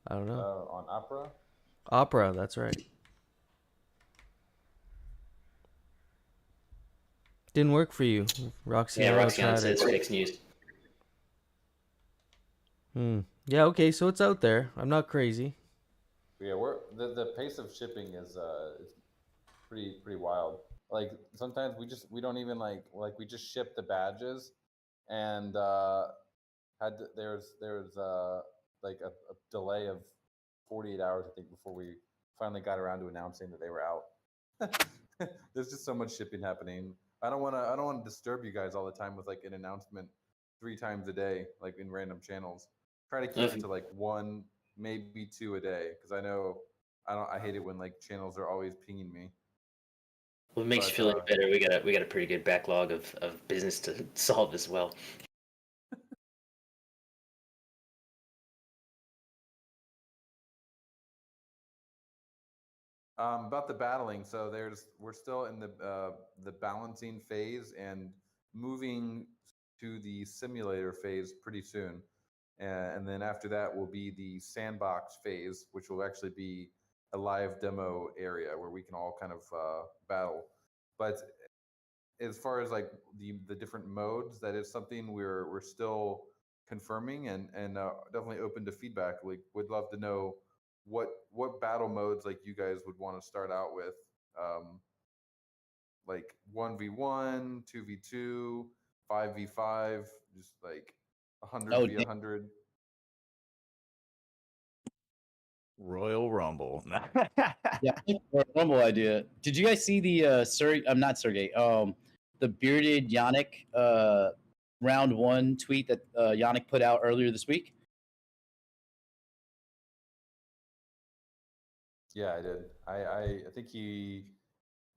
I don't know. On Opera? Opera, that's right. Didn't work for you, Roxy. Yeah, Roxanne says fake news. Yeah, okay, so it's out there. I'm not crazy. Yeah, the pace of shipping is pretty wild. Like sometimes we don't even we just ship the badges, and there's like a delay of 48 hours I think before we finally got around to announcing that they were out. There's just so much shipping happening. I don't want to disturb you guys all the time with like an announcement 3 times a day, like in random channels. Try to keep it to like 1, maybe 2 a day, because I hate it when like channels are always pinging me. Well, it makes you feel any better. We got a pretty good backlog of business to solve as well. About the battling, so we're still in the balancing phase and moving to the simulator phase pretty soon, and then after that will be the sandbox phase, which will actually be a live demo area where we can all kind of battle. But as far as like the different modes, that is something we're still confirming and definitely open to feedback. Like, would love to know what battle modes like you guys would want to start out with, like 1v1, 2v2, 5v5, just like 100v100. Royal Rumble. Yeah, Rumble idea. Did you guys see the I'm not Sergey, the bearded Yannick round 1 tweet that Yannick put out earlier this week? Yeah, I did. I think he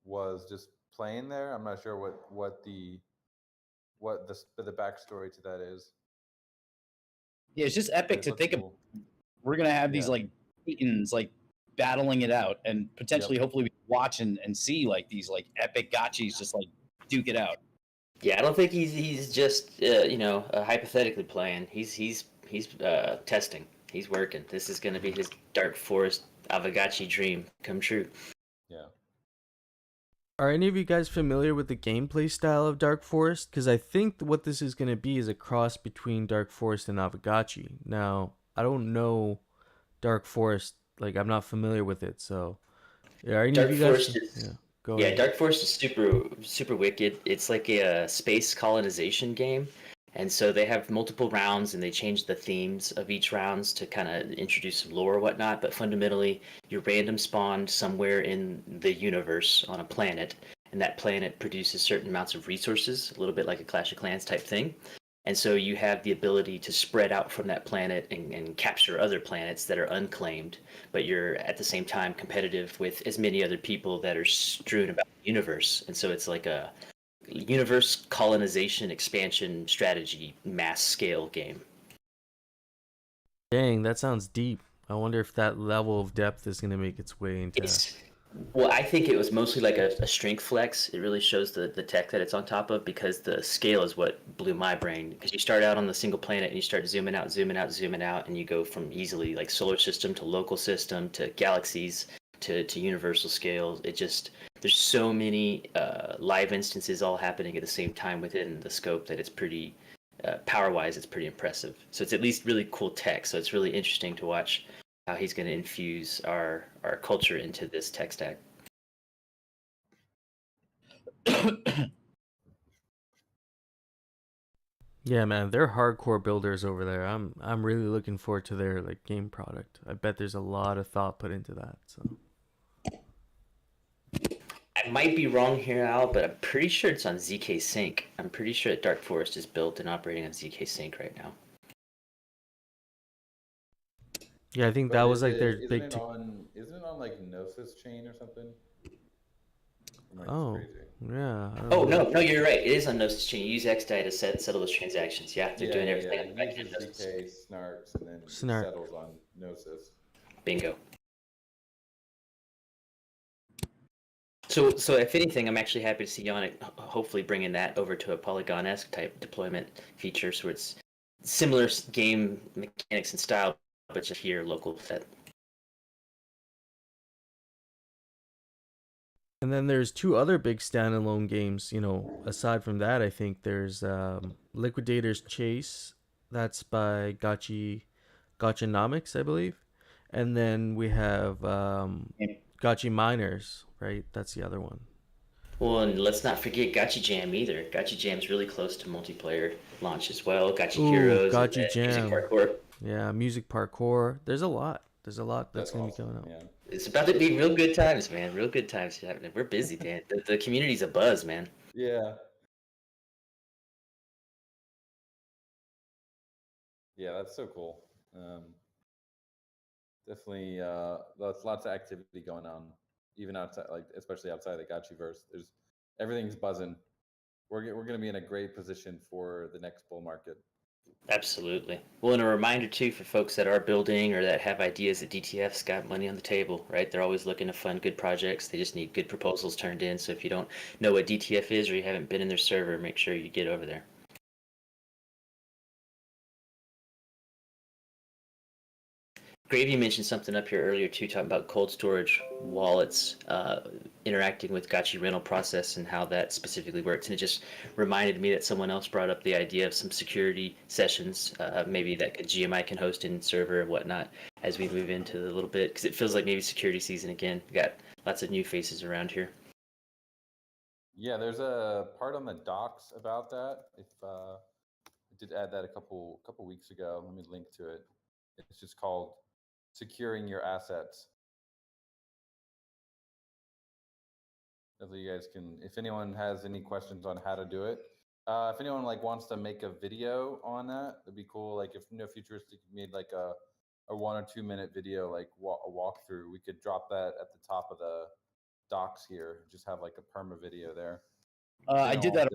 was just playing there. I'm not sure what the backstory to that is. Yeah, it's just epic to think of. We're gonna have these like titans like battling it out, and potentially, hopefully, we can watch and see like these like epic gotchis just like duke it out. Yeah, I don't think he's just hypothetically playing. He's testing. He's working. This is going to be his Dark Forest Aavegotchi dream come true. Yeah. Are any of you guys familiar with the gameplay style of Dark Forest? Because I think what this is going to be is a cross between Dark Forest and Aavegotchi. Now, I don't know Dark Forest, like I'm not familiar with it, so are any Dark of you guys? Forest is go yeah, ahead. Dark Forest is super wicked. It's like a space colonization game, and so they have multiple rounds, and they change the themes of each rounds to kind of introduce some lore or whatnot. But fundamentally, you're random spawned somewhere in the universe on a planet, and that planet produces certain amounts of resources, a little bit like a Clash of Clans type thing. And so you have the ability to spread out from that planet and capture other planets that are unclaimed, but you're at the same time competitive with as many other people that are strewn about the universe. And so it's like a universe colonization expansion strategy mass scale game. Dang, that sounds deep. I wonder if that level of depth is going to make its way into... Well, I think it was mostly like a strength flex. It really shows the tech that it's on top of, because the scale is what blew my brain. Because you start out on the single planet and you start zooming out, and you go from easily like solar system to local system to galaxies to universal scales. There's so many live instances all happening at the same time within the scope that it's pretty, power-wise, it's pretty impressive. So it's at least really cool tech. So it's really interesting to watch how he's going to infuse our culture into this tech stack. Yeah, man, they're hardcore builders over there. I'm really looking forward to their like game product. I bet there's a lot of thought put into that. So I might be wrong here, Al, but I'm pretty sure it's on ZK Sync. I'm pretty sure that Dark Forest is built and operating on ZK Sync right now. yeah, I think that was like their big. Isn't it on like Gnosis chain or something? Oh, yeah. Oh no, you're right. It is on Gnosis chain. You use XDAI to settle those transactions. Yeah, they're doing everything on the back end. ZK snarks and then it settles on Gnosis. Bingo. So if anything, I'm actually happy to see Yannick hopefully bringing that over to a Polygon-esque type deployment feature, so it's similar game mechanics and style, but just here local set. And then there's two other big standalone games, aside from that. I think there's Liquidator's Chase, that's by Gotchinomics, I believe. And then we have Gotchi Miners, right? That's the other one. Well, and let's not forget Gotchi Jam either. Gotchi Jam's really close to multiplayer launch as well. Gotchi Heroes, Gotchi Jam. Music Parkour. Yeah, Music Parkour. There's a lot that's going to be coming out. Yeah. It's about to be real good times, man. Real good times happening. We're busy, Dan. The community's a buzz, man. Yeah. Yeah, that's so cool. Definitely, lots of activity going on, even outside, like especially outside the Gotchiverse. Everything's buzzing. We're going to be in a great position for the next bull market. Absolutely. Well, and a reminder too for folks that are building or that have ideas that DTF's got money on the table, right? They're always looking to fund good projects. They just need good proposals turned in. So if you don't know what DTF is or you haven't been in their server, make sure you get over there. Gravy mentioned something up here earlier too, talking about cold storage wallets interacting with Gotchi rental process and how that specifically works. And it just reminded me that someone else brought up the idea of some security sessions, maybe that GMI can host in server and whatnot as we move into a little bit, because it feels like maybe security season again. We got lots of new faces around here. Yeah, there's a part on the docs about that. I did add that a couple weeks ago. Let me link to it. It's just called Securing Your Assets. Definitely, you guys can, if anyone has any questions on how to do it, if anyone wants to make a video on that, it'd be cool. Like if Futuristic made like a 1 or 2 minute video, like a walkthrough, we could drop that at the top of the docs here. Just have like a perma video there. I did that.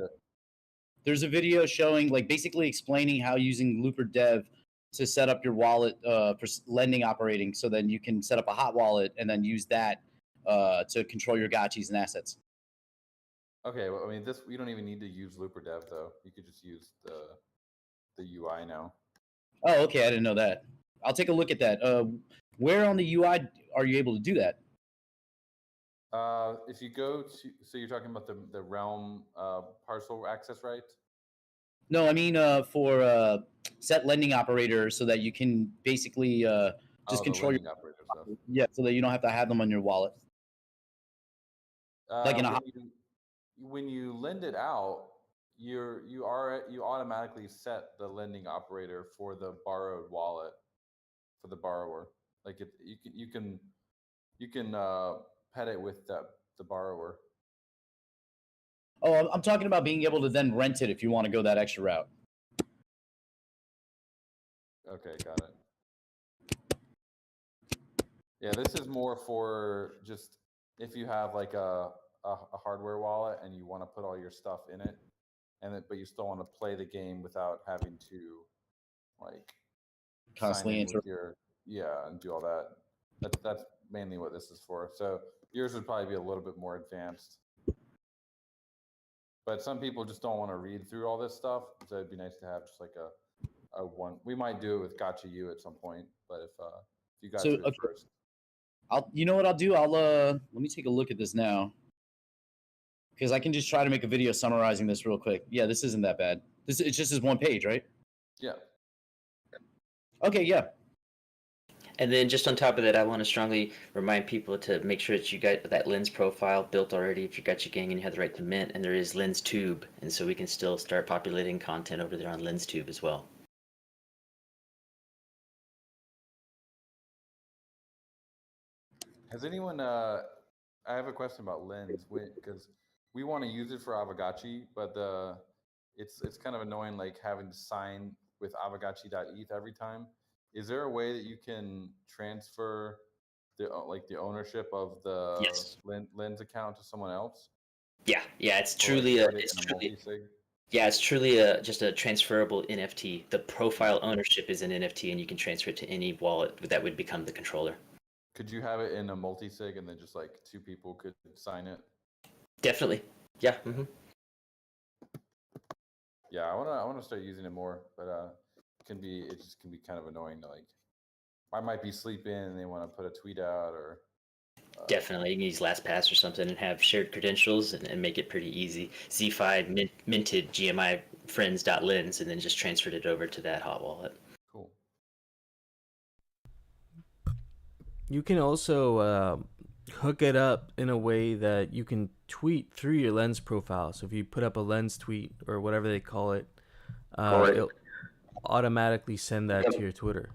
There's a video showing, basically explaining how using Looper Dev to set up your wallet for lending operating, so then you can set up a hot wallet and then use that to control your gotchis and assets. Okay, well, I mean, we don't even need to use Looper Dev though. You could just use the UI now. Oh, okay, I didn't know that. I'll take a look at that. Where on the UI are you able to do that? If you go to, so you're talking about the realm parcel access rights? No, I mean for set lending operator so that you can basically just control your operator stuff. yeah, so that you don't have to have them on your wallet. Like in a when you lend it out, you automatically set the lending operator for the borrowed wallet for the borrower. Like you can pet it with the borrower. Oh, I'm talking about being able to then rent it if you want to go that extra route. Okay, got it. Yeah, this is more for just if you have like a hardware wallet and you want to put all your stuff in it, but you still want to play the game without having to like Constantly sign in with your and do all that. That's mainly what this is for. So yours would probably be a little bit more advanced. But some people just don't want to read through all this stuff, so it'd be nice to have just like a one. We might do it with Gotcha at some point, but if you got to it first. You know what I'll do? I'll let me take a look at this now. Because I can just try to make a video summarizing this real quick. Yeah, this isn't that bad. It's just this one page, right? Yeah. Okay, yeah. And then just on top of that, I want to strongly remind people to make sure that you got that lens profile built already if you got your gang and you have the right to mint, and there is LensTube, and so we can still start populating content over there on LensTube as well. Has anyone I have a question about Lens because we want to use it for Aavegotchi, but it's kind of annoying like having to sign with Aavegotchi.eth every time. Is there a way that you can transfer the ownership of the Lens account to someone else? Yeah, it's truly it's truly just a transferable NFT. The profile ownership is an NFT, and you can transfer it to any wallet that would become the controller. Could you have it in a multi-sig and then just like two people could sign it? Definitely. Yeah. Mm-hmm. Yeah, I wanna start using it more, but it just can be kind of annoying to like. I might be sleeping and they want to put a tweet out or. Definitely, you can use LastPass or something and have shared credentials and make it pretty easy. Z5 minted GMI friends.lens and then just transferred it over to that hot wallet. Cool. You can also hook it up in a way that you can tweet through your Lens profile. So if you put up a Lens tweet or whatever they call it, it'll automatically send that to your Twitter.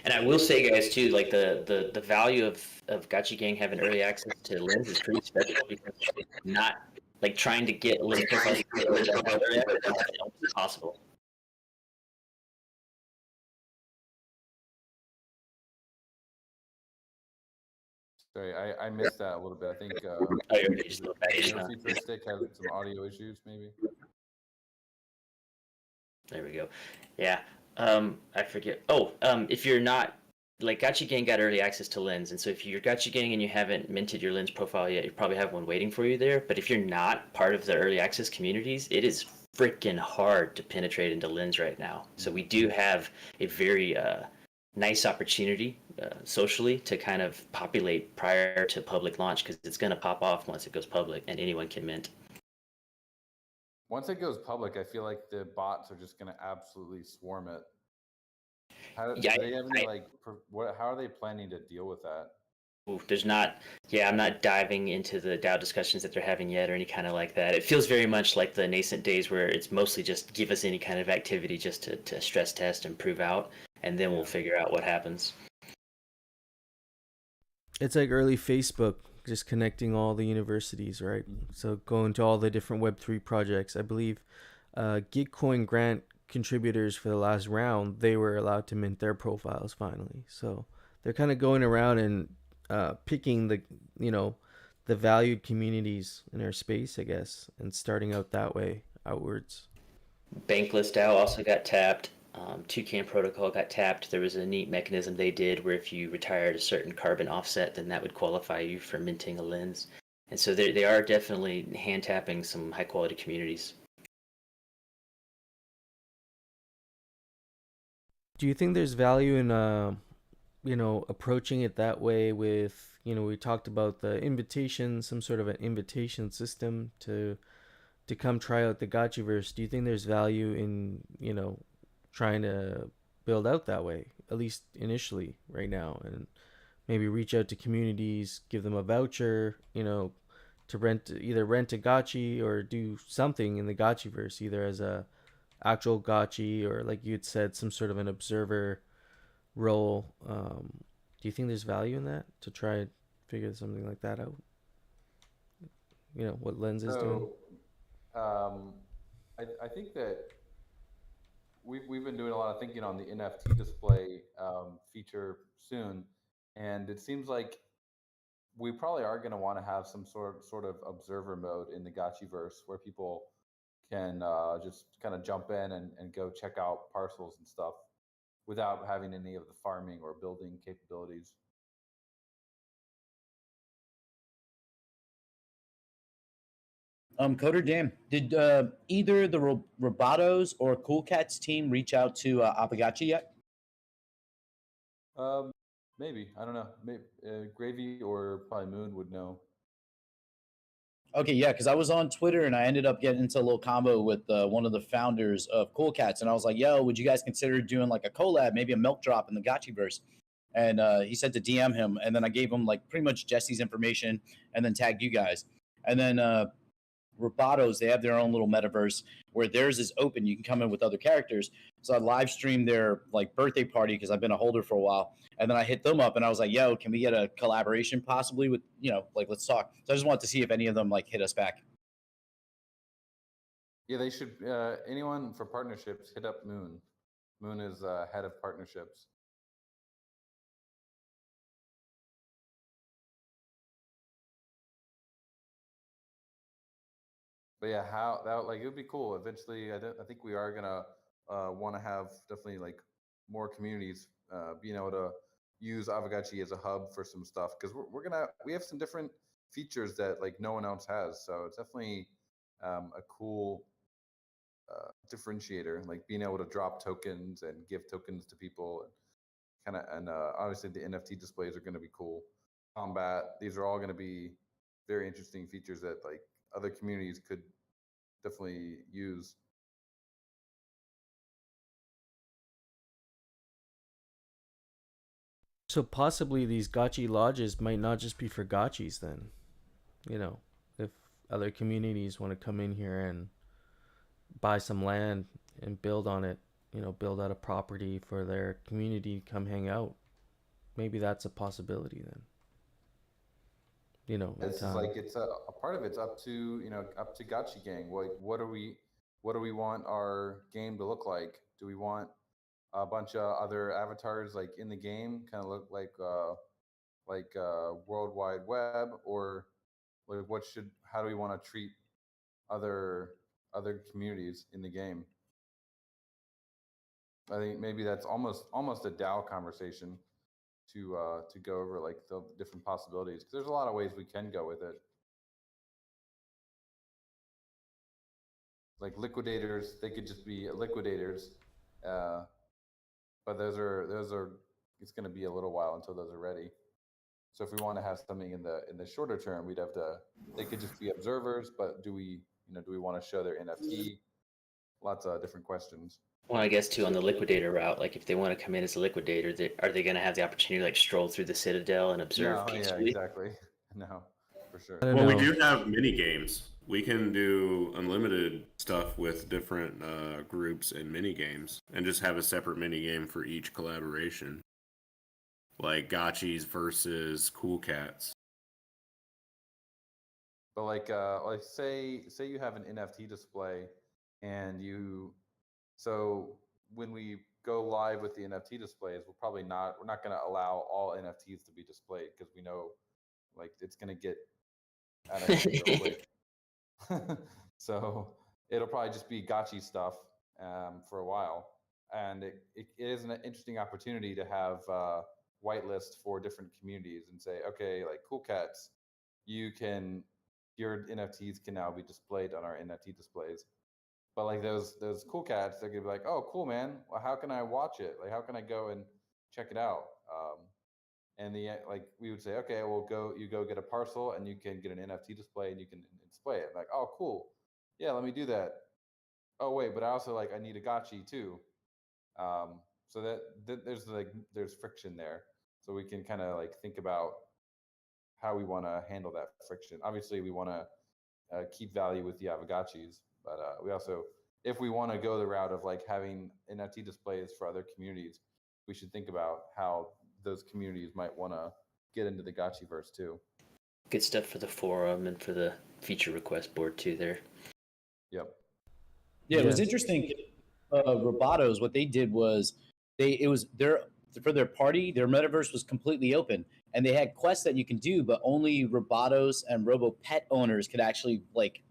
And I will say, guys, too, like the value of Gotchi Gang having early access to Lens is pretty special because not like trying to get Lens profiles is possible. Sorry, I missed that a little bit. I think Futuristic has some audio issues, maybe. There we go. Yeah. I forget. If you're not like Gotchi Gang got early access to Lens, and so if you're Gotchi Gang and you haven't minted your Lens profile yet, you probably have one waiting for you there. But if you're not part of the early access communities, it is freaking hard to penetrate into Lens right now. So we do have a very nice opportunity socially to kind of populate prior to public launch because it's going to pop off once it goes public and anyone can mint. Once it goes public, I feel like the bots are just going to absolutely swarm it. How are they planning to deal with that? I'm not diving into the DAO discussions that they're having yet or any kind of like that. It feels very much like the nascent days where it's mostly just give us any kind of activity just to stress test and prove out, and then we'll figure out what happens. It's like early Facebook, just connecting all the universities, right? So going to all the different Web3 projects. I believe Gitcoin grant contributors for the last round, they were allowed to mint their profiles finally. So they're kind of going around and picking the valued communities in our space, I guess, and starting out that way outwards. Bankless DAO also got tapped. Toucan Protocol got tapped. There was a neat mechanism they did where if you retired a certain carbon offset, then that would qualify you for minting a Lens. And so they are definitely hand tapping some high quality communities. Do you think there's value in approaching it that way with, we talked about the invitation, some sort of an invitation system to come try out the Gotchiverse. Do you think there's value in, trying to build out that way, at least initially right now, and maybe reach out to communities, give them a voucher, to rent a Gotchi or do something in the Gotchiverse, either as a actual Gotchi or, like you had said, some sort of an observer role. Do you think there's value in that to try and figure something like that out? What Lens is doing. I think that we've been doing a lot of thinking on the NFT display feature soon, and it seems like we probably are going to want to have some sort of observer mode in the Gotchiverse where people can just kind of jump in and go check out parcels and stuff without having any of the farming or building capabilities. Coder Dan, did either the Robotos or Cool Cats team reach out to Aavegotchi yet? Maybe, I don't know. Maybe Gravy or probably Moon would know. Okay, yeah, because I was on Twitter and I ended up getting into a little combo with one of the founders of Cool Cats, and I was like, "Yo, would you guys consider doing like a collab, maybe a milk drop in the Gotchiverse?" And he said to DM him, and then I gave him like pretty much Jesse's information, and then tagged you guys, and then Robotos, they have their own little metaverse where theirs is open. You can come in with other characters. So I live streamed their like birthday party because I've been a holder for a while. And then I hit them up and I was like, yo, can we get a collaboration possibly with, like, let's talk. So I just wanted to see if any of them like hit us back. Yeah, they should. Anyone for partnerships, hit up Moon. Moon is head of partnerships. But yeah, how that like it would be cool. Eventually, I think we are gonna want to have definitely like more communities being able to use Aavegotchi as a hub for some stuff because we have some different features that like no one else has. So it's definitely a cool differentiator, like being able to drop tokens and give tokens to people, and obviously the NFT displays are going to be cool. Combat, these are all going to be very interesting features that like other communities could definitely use. So possibly these Gotchi lodges might not just be for Gotchis then. If other communities want to come in here and buy some land and build on it, build out a property for their community to come hang out. Maybe that's a possibility then. It's like it's a part of it's up to Gotchi Gang. What do we want our game to look like? Do we want a bunch of other avatars like in the game, kind of look like World Wide Web, or like how do we want to treat other communities in the game? I think maybe that's almost a DAO conversation to go over like the different possibilities because there's a lot of ways we can go with it. Like liquidators, they could just be liquidators, but those are it's going to be a little while until those are ready. So if we want to have something in the shorter term, we'd have to. They could just be observers, but do we want to show their NFT? Lots of different questions. Well, I guess too on the liquidator route, like if they want to come in as a liquidator, are they going to have the opportunity to like stroll through the Citadel and observe peacefully? Yeah, exactly. No, for sure. Well, we do have mini games. We can do unlimited stuff with different groups and mini games, and just have a separate mini game for each collaboration, like Gotchis versus Cool Cats. But like say you have an NFT display, and so when we go live with the NFT displays, we're not going to allow all NFTs to be displayed because we know like it's going to get out of hand real quick. So it'll probably just be Gotchi stuff for a while, and it is an interesting opportunity to have whitelist for different communities and say, okay, like Cool Cats, your NFTs can now be displayed on our NFT displays. But like those cool cats, they're gonna be like, oh, cool, man. Well, how can I watch it? Like, how can I go and check it out? And like we would say, okay, well, you go get a parcel and you can get an NFT display and you can display it. Like, oh, cool. Yeah, let me do that. Oh, wait, but I also like I need a gotchi too. So that there's friction there. So we can kind of like think about how we want to handle that friction. Obviously, we want to keep value with the Aavegotchis, but we also, if we want to go the route of like having NFT displays for other communities, we should think about how those communities might want to get into the Gotchiverse too. Good stuff for the forum and for the feature request board too there. Yep. Yeah, it was interesting. Robotos, what they did was for their party, their metaverse was completely open, and they had quests that you can do, but only Robotos and Robo Pet owners could actually like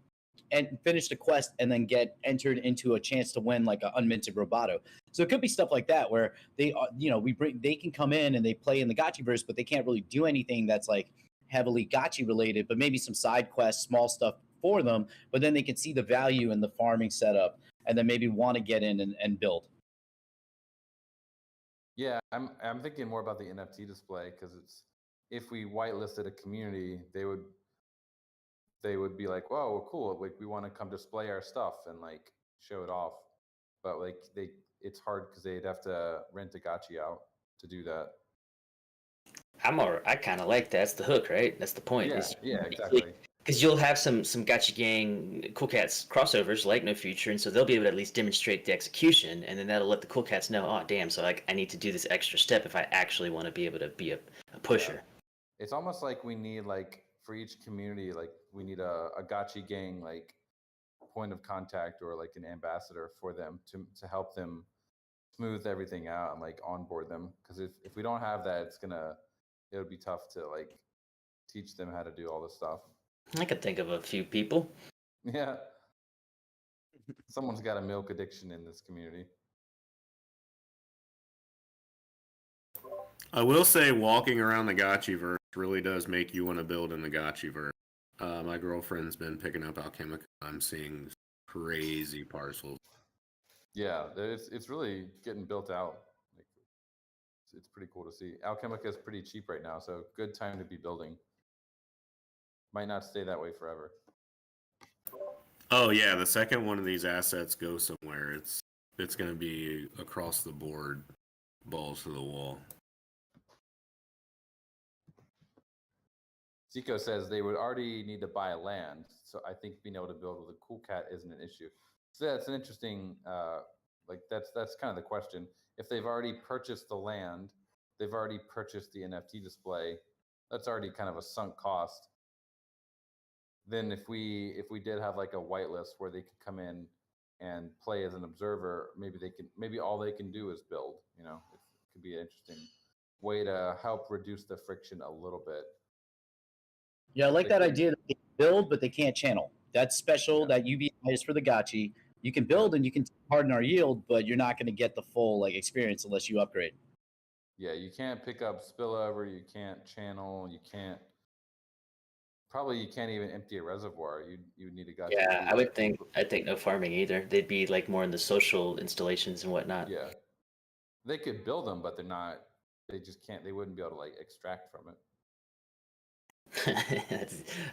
and finish the quest and then get entered into a chance to win like an unminted Roboto. So it could be stuff like that where they, they can come in and they play in the Gotchiverse, but they can't really do anything that's like heavily Gotchi related, but maybe some side quests, small stuff for them. But then they can see the value in the farming setup and then maybe want to get in and build. Yeah, I'm thinking more about the NFT display because it's if we whitelisted a community, they would be like, "Whoa, well, cool! Like we want to come display our stuff and like show it off," but like it's hard because they'd have to rent a gotchi out to do that. I kind of like that. That's the hook, right? That's the point. Yeah, exactly. Because you'll have some Gotcha Gang Cool Cats crossovers like No Future, and so they'll be able to at least demonstrate the execution, and then that'll let the Cool Cats know, oh damn, so like I need to do this extra step if I actually want to be able to be a pusher. Yeah. It's almost like we need like for each community, like we need a Gotchi Gang like point of contact or like an ambassador for them to help them smooth everything out and like onboard them. Because if we don't have that, it would be tough to like teach them how to do all this stuff. I could think of a few people. Yeah. Someone's got a milk addiction in this community. I will say walking around the Gotchiverse really does make you want to build in the Gotchiverse. My girlfriend's been picking up Alchemica. I'm seeing crazy parcels. Yeah, it's really getting built out. Like, it's pretty cool to see. Alchemica is pretty cheap right now, so good time to be building. Might not stay that way forever. Oh yeah, the second one of these assets goes somewhere, it's going to be across the board, balls to the wall. Zico says they would already need to buy land, so I think being able to build with a cool cat isn't an issue. So that's an interesting, that's kind of the question. If they've already purchased the land, they've already purchased the NFT display, that's already kind of a sunk cost. Then if we did have like a whitelist where they could come in and play as an observer, maybe all they can do is build. You know, it could be an interesting way to help reduce the friction a little bit. Yeah, I like that idea that they can build, but they can't channel. That's special. Yeah. That UBI is for the Gotchi. You can build and you can harden our yield, but you're not going to get the full like experience unless you upgrade. Yeah, you can't pick up spillover. You can't channel. You can't even empty a reservoir. You need a Gotchi. Yeah, I think no farming either. They'd be like more in the social installations and whatnot. Yeah, they could build them, but they're not. They just can't. They wouldn't be able to like extract from it.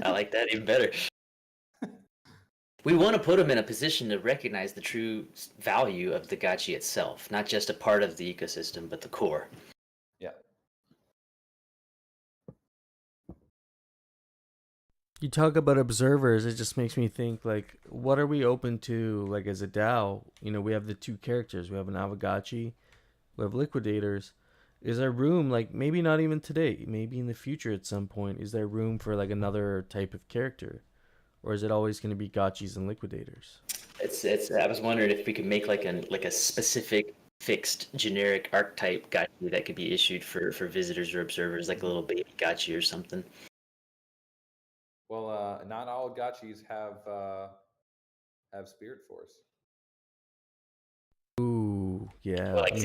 I like that even better. We want to put them in a position to recognize the true value of the Gotchi itself, not just a part of the ecosystem, but the core. Yeah. You talk about observers, it just makes me think, like, what are we open to, like, as a DAO? You know, we have the two characters. We have an Aavegotchi, we have liquidators. Is there room, like, maybe not even today, maybe in the future at some point, is there room for, like, another type of character? Or is it always going to be Gotchis and liquidators? I was wondering if we could make, like, a specific, fixed, generic archetype Gotchi that could be issued for visitors or observers, like a little baby Gotchi or something. Well, not all Gotchis have Spirit Force. Ooh, yeah. Well, like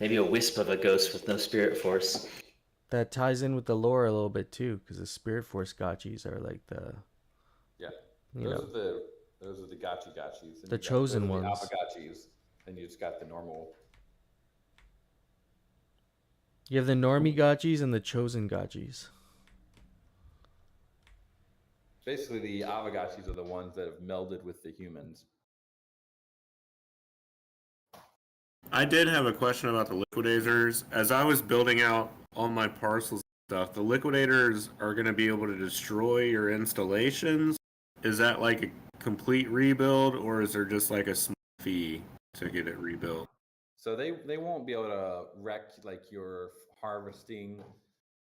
maybe a wisp of a ghost with no Spirit Force. That ties in with the lore a little bit too, because the Spirit Force Gotchis are like the. Yeah, those Those are the Gotchis. The chosen ones. The Aavegotchis. Then you just got the normal. You have the normie gotchis and the chosen gotchis. Basically, the Aavegotchis are the ones that have melded with the humans. I did have a question about the liquidators. As I was building out all my parcels and stuff, the liquidators are going to be able to destroy your installations. Is that like a complete rebuild, or is there just like a small fee to get it rebuilt? So they won't be able to wreck like your harvesting,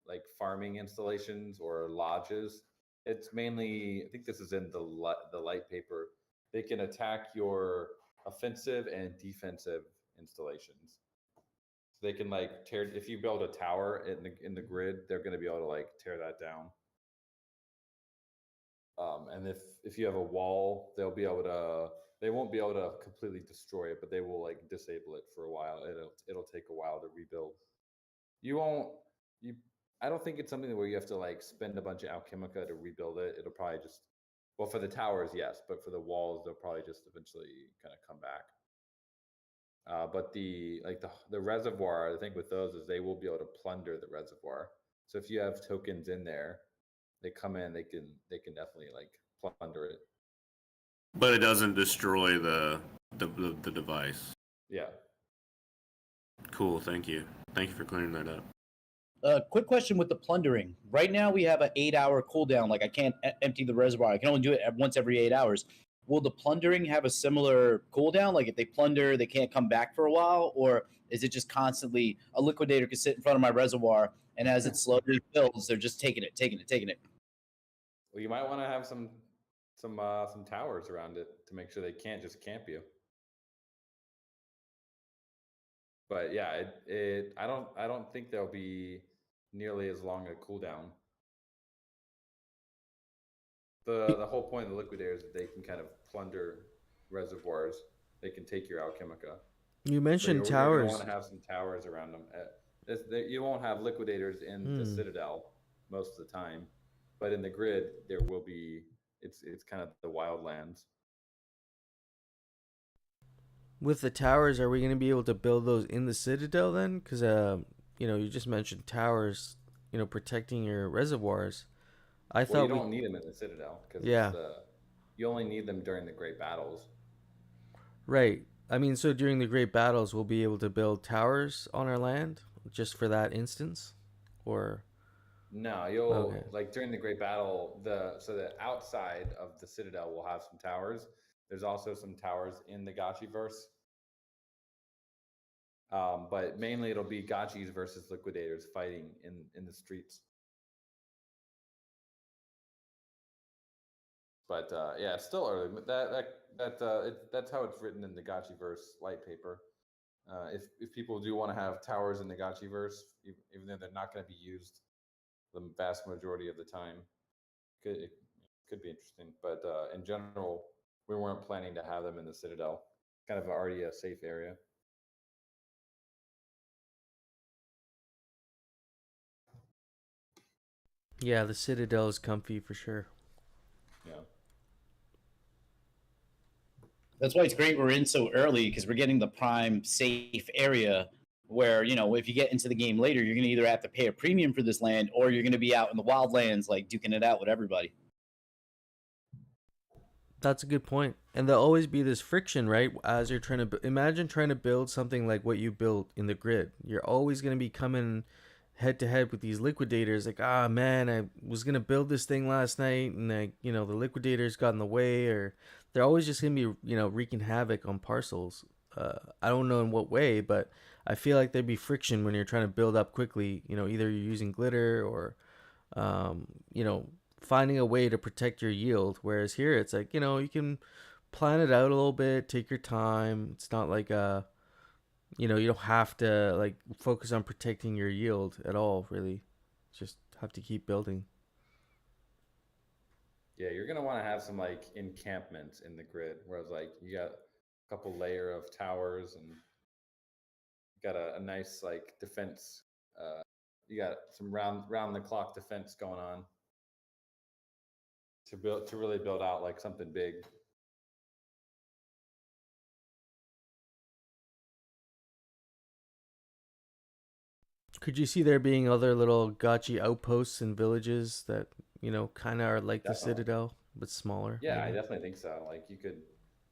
like farming installations or lodges. It's mainly, I think this is in the light paper. They can attack your offensive and defensive installations. So they can like tear, if you build a tower in the grid, they're going to be able to like tear that down. And if you have a wall, they'll be able to. They won't be able to completely destroy it, but they will like disable it for a while. It'll take a while to rebuild. You won't. You. I don't think it's something where you have to like spend a bunch of Alchemica to rebuild it. It'll probably just. Well, for the towers, yes, but for the walls, they'll probably just eventually kind of come back. But the reservoir, I think with those is they will be able to plunder the reservoir. So if you have tokens in there, they come in, they can definitely like plunder it. But it doesn't destroy the device. Yeah. Cool. Thank you. Thank you for clearing that up. Quick question with the plundering. Right now we have an 8-hour cooldown. Like I can't empty the reservoir. I can only do it once every 8 hours. Will the plundering have a similar cooldown? Like if they plunder, they can't come back for a while, or is it just constantly a liquidator can sit in front of my reservoir and as it slowly builds, they're just taking it? Well, you might want to have some towers around it to make sure they can't just camp you. But yeah, I don't think there'll be nearly as long a cooldown. The whole point of the liquidators is that they can kind of plunder reservoirs. They can take your Alchemica. You mentioned so towers. You want to have some towers around them. You won't have liquidators in the Citadel most of the time, but in the grid there will be. It's kind of the wildlands. With the towers, are we going to be able to build those in the Citadel then? Because you just mentioned towers, protecting your reservoirs. I thought you don't need them in the Citadel because you only need them during the Great Battles. Right. I mean, so during the Great Battles, we'll be able to build towers on our land just for that instance, or no, you'll like during the Great Battle. The outside of the Citadel will have some towers. There's also some towers in the Gotchiverse, but mainly it'll be Gotchis versus liquidators fighting in the streets. But yeah, it's still early. That's how it's written in the Gotchiverse white paper. If people do want to have towers in the Gotchiverse, even though they're not going to be used the vast majority of the time, it could be interesting. But in general, we weren't planning to have them in the Citadel. Kind of already a safe area. Yeah, the Citadel is comfy for sure. Yeah. That's why it's great we're in so early, because we're getting the prime safe area where, if you get into the game later, you're going to either have to pay a premium for this land or you're going to be out in the wildlands, like duking it out with everybody. That's a good point. And there'll always be this friction, right? As you're trying to imagine trying to build something like what you built in the grid. You're always going to be coming head to head with these liquidators. Like, man, I was going to build this thing last night and the liquidators got in the way, or they're always just going to be, wreaking havoc on parcels. I don't know in what way, but I feel like there'd be friction when you're trying to build up quickly. Either you're using glitter or, finding a way to protect your yield. Whereas here, it's like, you can plan it out a little bit, take your time. It's not like you don't have to like focus on protecting your yield at all, really. Just have to keep building. Yeah, you're gonna want to have some like encampments in the grid, whereas like you got a couple layer of towers and got a nice like defense. You got some round the clock defense going on to really build out like something big. Could you see there being other little gotchi outposts and villages that, kind of are like the Definitely. Citadel, but smaller? Yeah, I maybe? definitely think so. Like you could,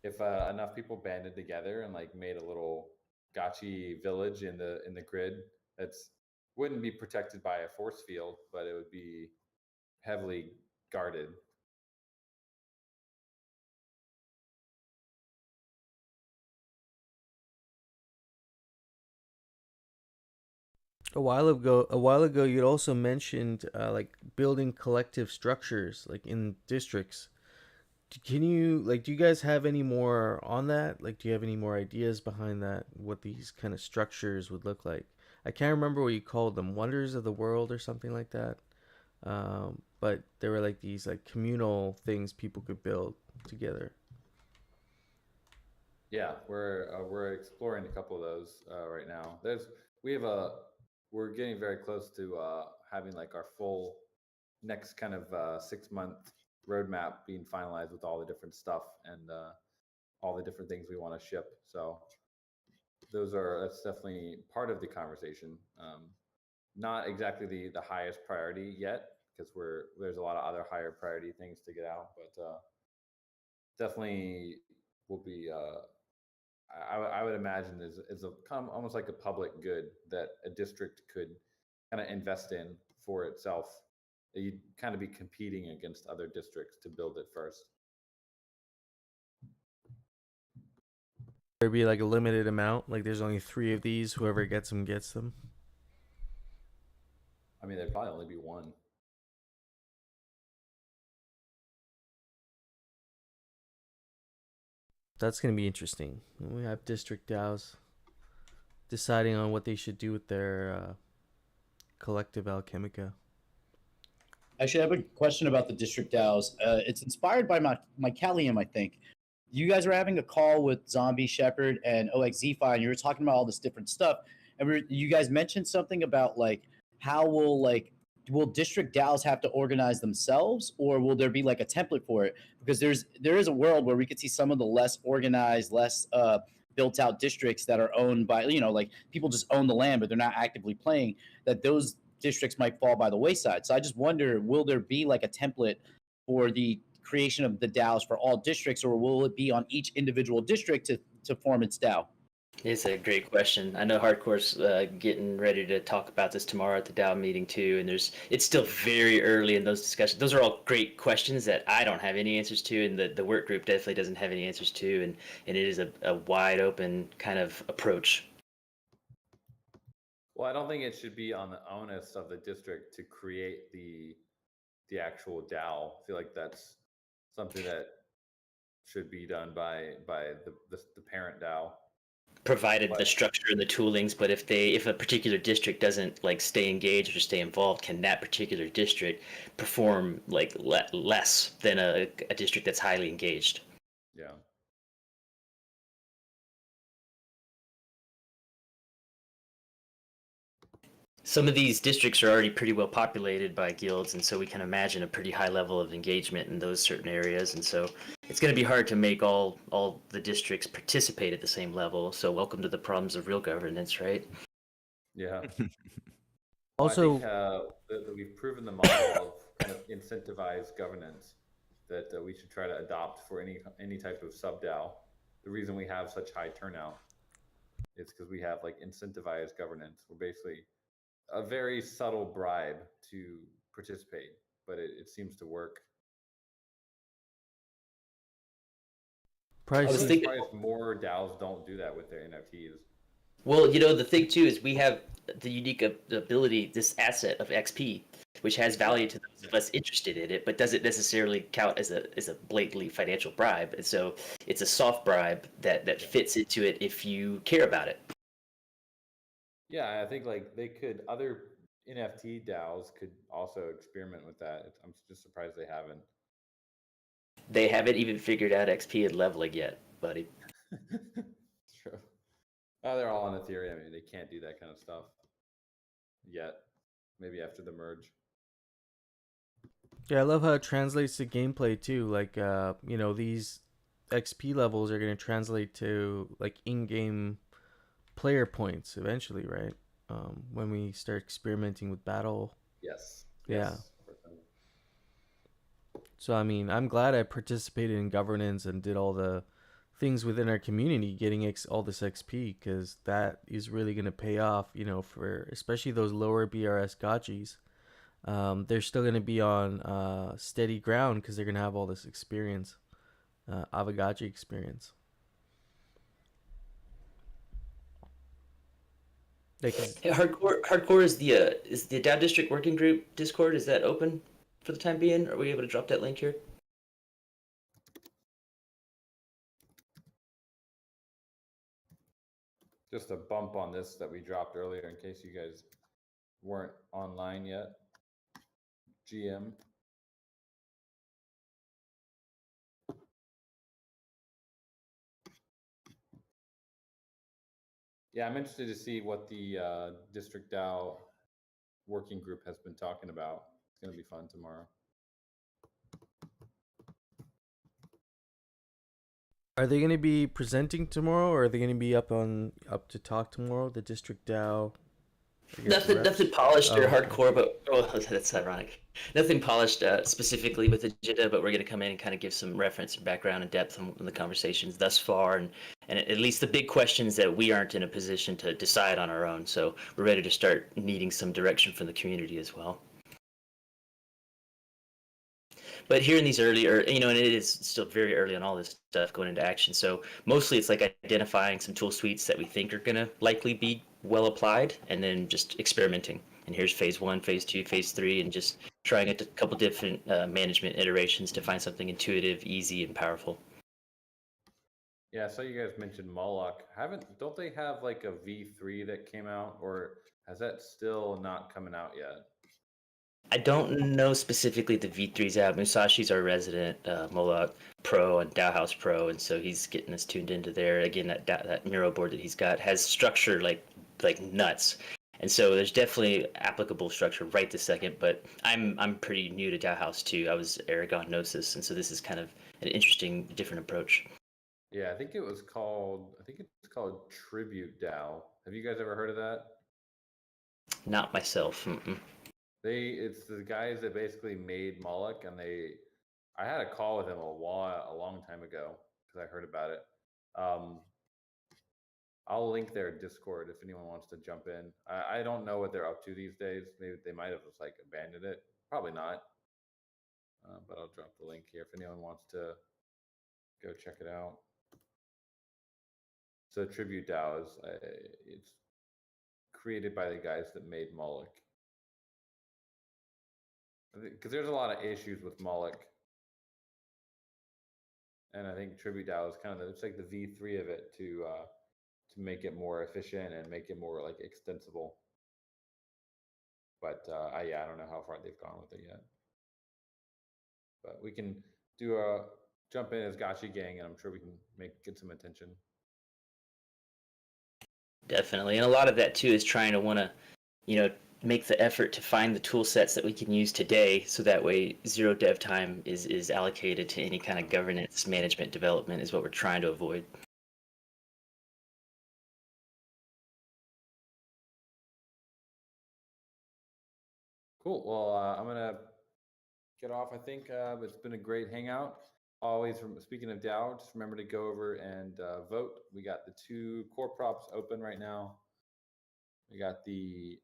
if enough people banded together and like made a little gotchi village in the grid, that's wouldn't be protected by a force field, but it would be heavily guarded. A while ago, you'd also mentioned like building collective structures, like in districts. Can you do you guys have any more on that? Like, do you have any more ideas behind that? What these kind of structures would look like? I can't remember what you called them, wonders of the world or something like that. But there were like these like communal things people could build together. Yeah, we're exploring a couple of those right now. We have a we're getting very close to having like our full next kind of 6 month roadmap being finalized with all the different stuff and all the different things we want to ship. So that's definitely part of the conversation. Not exactly the highest priority yet because there's a lot of other higher priority things to get out, but definitely will be. I would imagine is a kind of almost like a public good that a district could kind of invest in for itself. You'd kind of be competing against other districts to build it first. There'd be like a limited amount, like there's only 3 of these. Whoever gets them gets them. I mean, there'd probably only be one. That's gonna be interesting. We have district DAOs deciding on what they should do with their collective Alchemica. Actually, I have a question about the district DAOs. It's inspired by my Callium, I think. You guys were having a call with Zombie Shepherd and OXZFi, and you were talking about all this different stuff. And you guys mentioned something about like how will district DAOs have to organize themselves, or will there be like a template for it? Because there is a world where we could see some of the less organized, less built out districts that are owned by like people just own the land, but they're not actively playing. That those districts might fall by the wayside. So I just wonder, will there be like a template for the creation of the DAOs for all districts, or will it be on each individual district to form its DAO? It's a great question. I know Hardcore's getting ready to talk about this tomorrow at the DAO meeting too, and it's still very early in those discussions. Those are all great questions that I don't have any answers to, and the work group definitely doesn't have any answers to, and it is a wide open kind of approach. Well, I don't think it should be on the onus of the district to create the actual DAO. I feel like that's something that should be done by the parent DAO. Provided the structure and the toolings, but if a particular district doesn't like stay engaged or stay involved, can that particular district perform like less than a district that's highly engaged? Yeah. Some of these districts are already pretty well populated by guilds, and so we can imagine a pretty high level of engagement in those certain areas, and so it's going to be hard to make all the districts participate at the same level. So welcome to the problems of real governance, right? Yeah. Also, well, I think, that we've proven the model of kind of incentivized governance that we should try to adopt for any type of sub DAO. The reason we have such high turnout is because we have like incentivized governance. We're basically a very subtle bribe to participate, but it seems to work. I was thinking more DAOs don't do that with their NFTs. Well, the thing too is we have the unique ability, this asset of XP, which has value to those of us interested in it, but doesn't necessarily count as a blatantly financial bribe. And so it's a soft bribe that fits into it if you care about it. Yeah, I think like other NFT DAOs could also experiment with that. I'm just surprised they haven't. They haven't even figured out XP and leveling yet, buddy. True. Oh, they're all on Ethereum. I mean, they can't do that kind of stuff yet. Maybe after the merge. yeah, I love how it translates to gameplay too. Like, these XP levels are going to translate to like in-game player points eventually, right? when we start experimenting with battle. Yes. Yeah. Yes. So I mean, I'm glad I participated in governance and did all the things within our community, getting all this XP, because that is really going to pay off. You know, for especially those lower BRS gotchis. They're still going to be on steady ground because they're going to have all this experience, Aavegotchi experience. Hey, hardcore is the DAO district working group Discord. Is that open for the time being? Are we able to drop that link here? Just a bump on this that we dropped earlier in case you guys weren't online yet. GM. Yeah, I'm interested to see what the District DAO working group has been talking about. It's going to be fun tomorrow. Are they going to be presenting tomorrow, or are they going to be up to talk tomorrow? The District DAO. Nothing polished or hardcore, but that's ironic. Nothing polished specifically with the agenda, but we're going to come in and kind of give some reference and background and depth on the conversations thus far, and at least the big questions that we aren't in a position to decide on our own. So we're ready to start needing some direction from the community as well. But here in these earlier, and it is still very early on all this stuff going into action. So mostly it's like identifying some tool suites that we think are going to likely be well applied, and then just experimenting. And here's phase 1, phase 2, phase 3, and just trying a couple different management iterations to find something intuitive, easy, and powerful. Yeah, so you guys mentioned Moloch. Don't they have like a V3 that came out, or has that still not coming out yet? I don't know specifically the V3's out. Musashi's our resident Moloch Pro and DAO House Pro, and so he's getting us tuned into there. Again, that Miro board that he's got has structure like nuts, and so there's definitely applicable structure right this second. But I'm pretty new to DAO House too. I was Aragon Gnosis, and so this is kind of an interesting, different approach. Yeah, I think it's called Tribute DAO. Have you guys ever heard of that? Not myself. It's the guys that basically made Moloch, and I had a call with them a long time ago because I heard about it. I'll link their Discord if anyone wants to jump in. I don't know what they're up to these days. Maybe they might have just like abandoned it. Probably not. But I'll drop the link here if anyone wants to go check it out. So Tribute DAO it's created by the guys that made Moloch. Because there's a lot of issues with Moloch. And I think Tribute DAO is it's like the V3 of it to make it more efficient and make it more like extensible. But I don't know how far they've gone with it yet. But we can do a jump in as Gotchi Gang, and I'm sure we can get some attention. Definitely, and a lot of that too is trying to want to, make the effort to find the tool sets that we can use today, so that way zero dev time is allocated to any kind of governance, management, development is what we're trying to avoid. Cool. Well, I'm gonna get off. I think it's been a great hangout. Always, speaking of DAO, just remember to go over and vote. We got the 2 core props open right now. We got the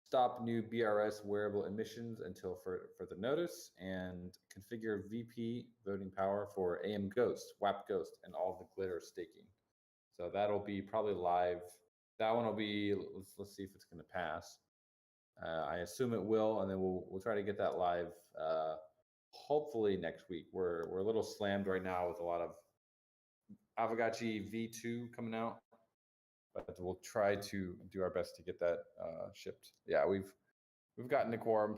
stop new BRS wearable emissions until further notice, and configure VP voting power for AM Ghost, WAP Ghost, and all the glitter staking. So that'll be probably live. That one will be. Let's see if it's going to pass. I assume it will, and then we'll try to get that live. Hopefully next week. We're a little slammed right now with a lot of Aavegotchi V2 coming out, but we'll try to do our best to get that shipped. Yeah, we've gotten a quorum.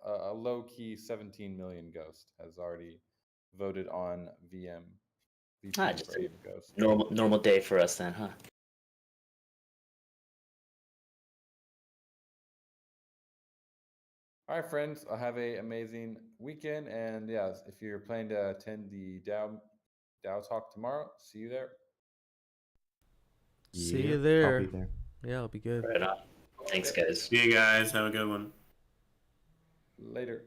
A low key 17 million Ghost has already voted on VM. Just a Ghost. Normal day for us then, huh? All right, friends. I'll have an amazing weekend, and yeah, if you're planning to attend the DAO talk tomorrow, see you there. See you there. I'll be there. Yeah, it'll be good. Right on. Thanks, guys. See you guys. Have a good one. Later.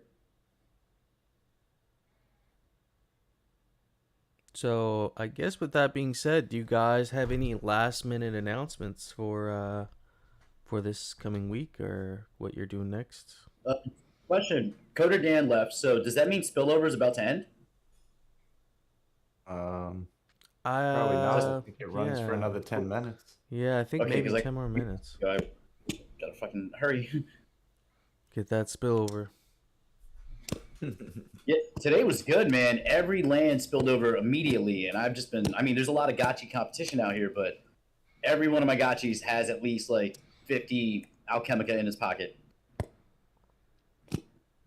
So I guess with that being said, do you guys have any last minute announcements for this coming week or what you're doing next? Question: Coder Dan left, so does that mean spillover is about to end? Probably not. I think it runs for yeah. another 10 minutes. Yeah, I think Okay, maybe 'cause 10 more minutes. I gotta fucking hurry. Get that spillover. Yeah, today was good, man. Every land spilled over immediately, and I've just been. I mean, there's a lot of gotchi competition out here, but every one of my gotchis has at least like 50 Alchemica in his pocket.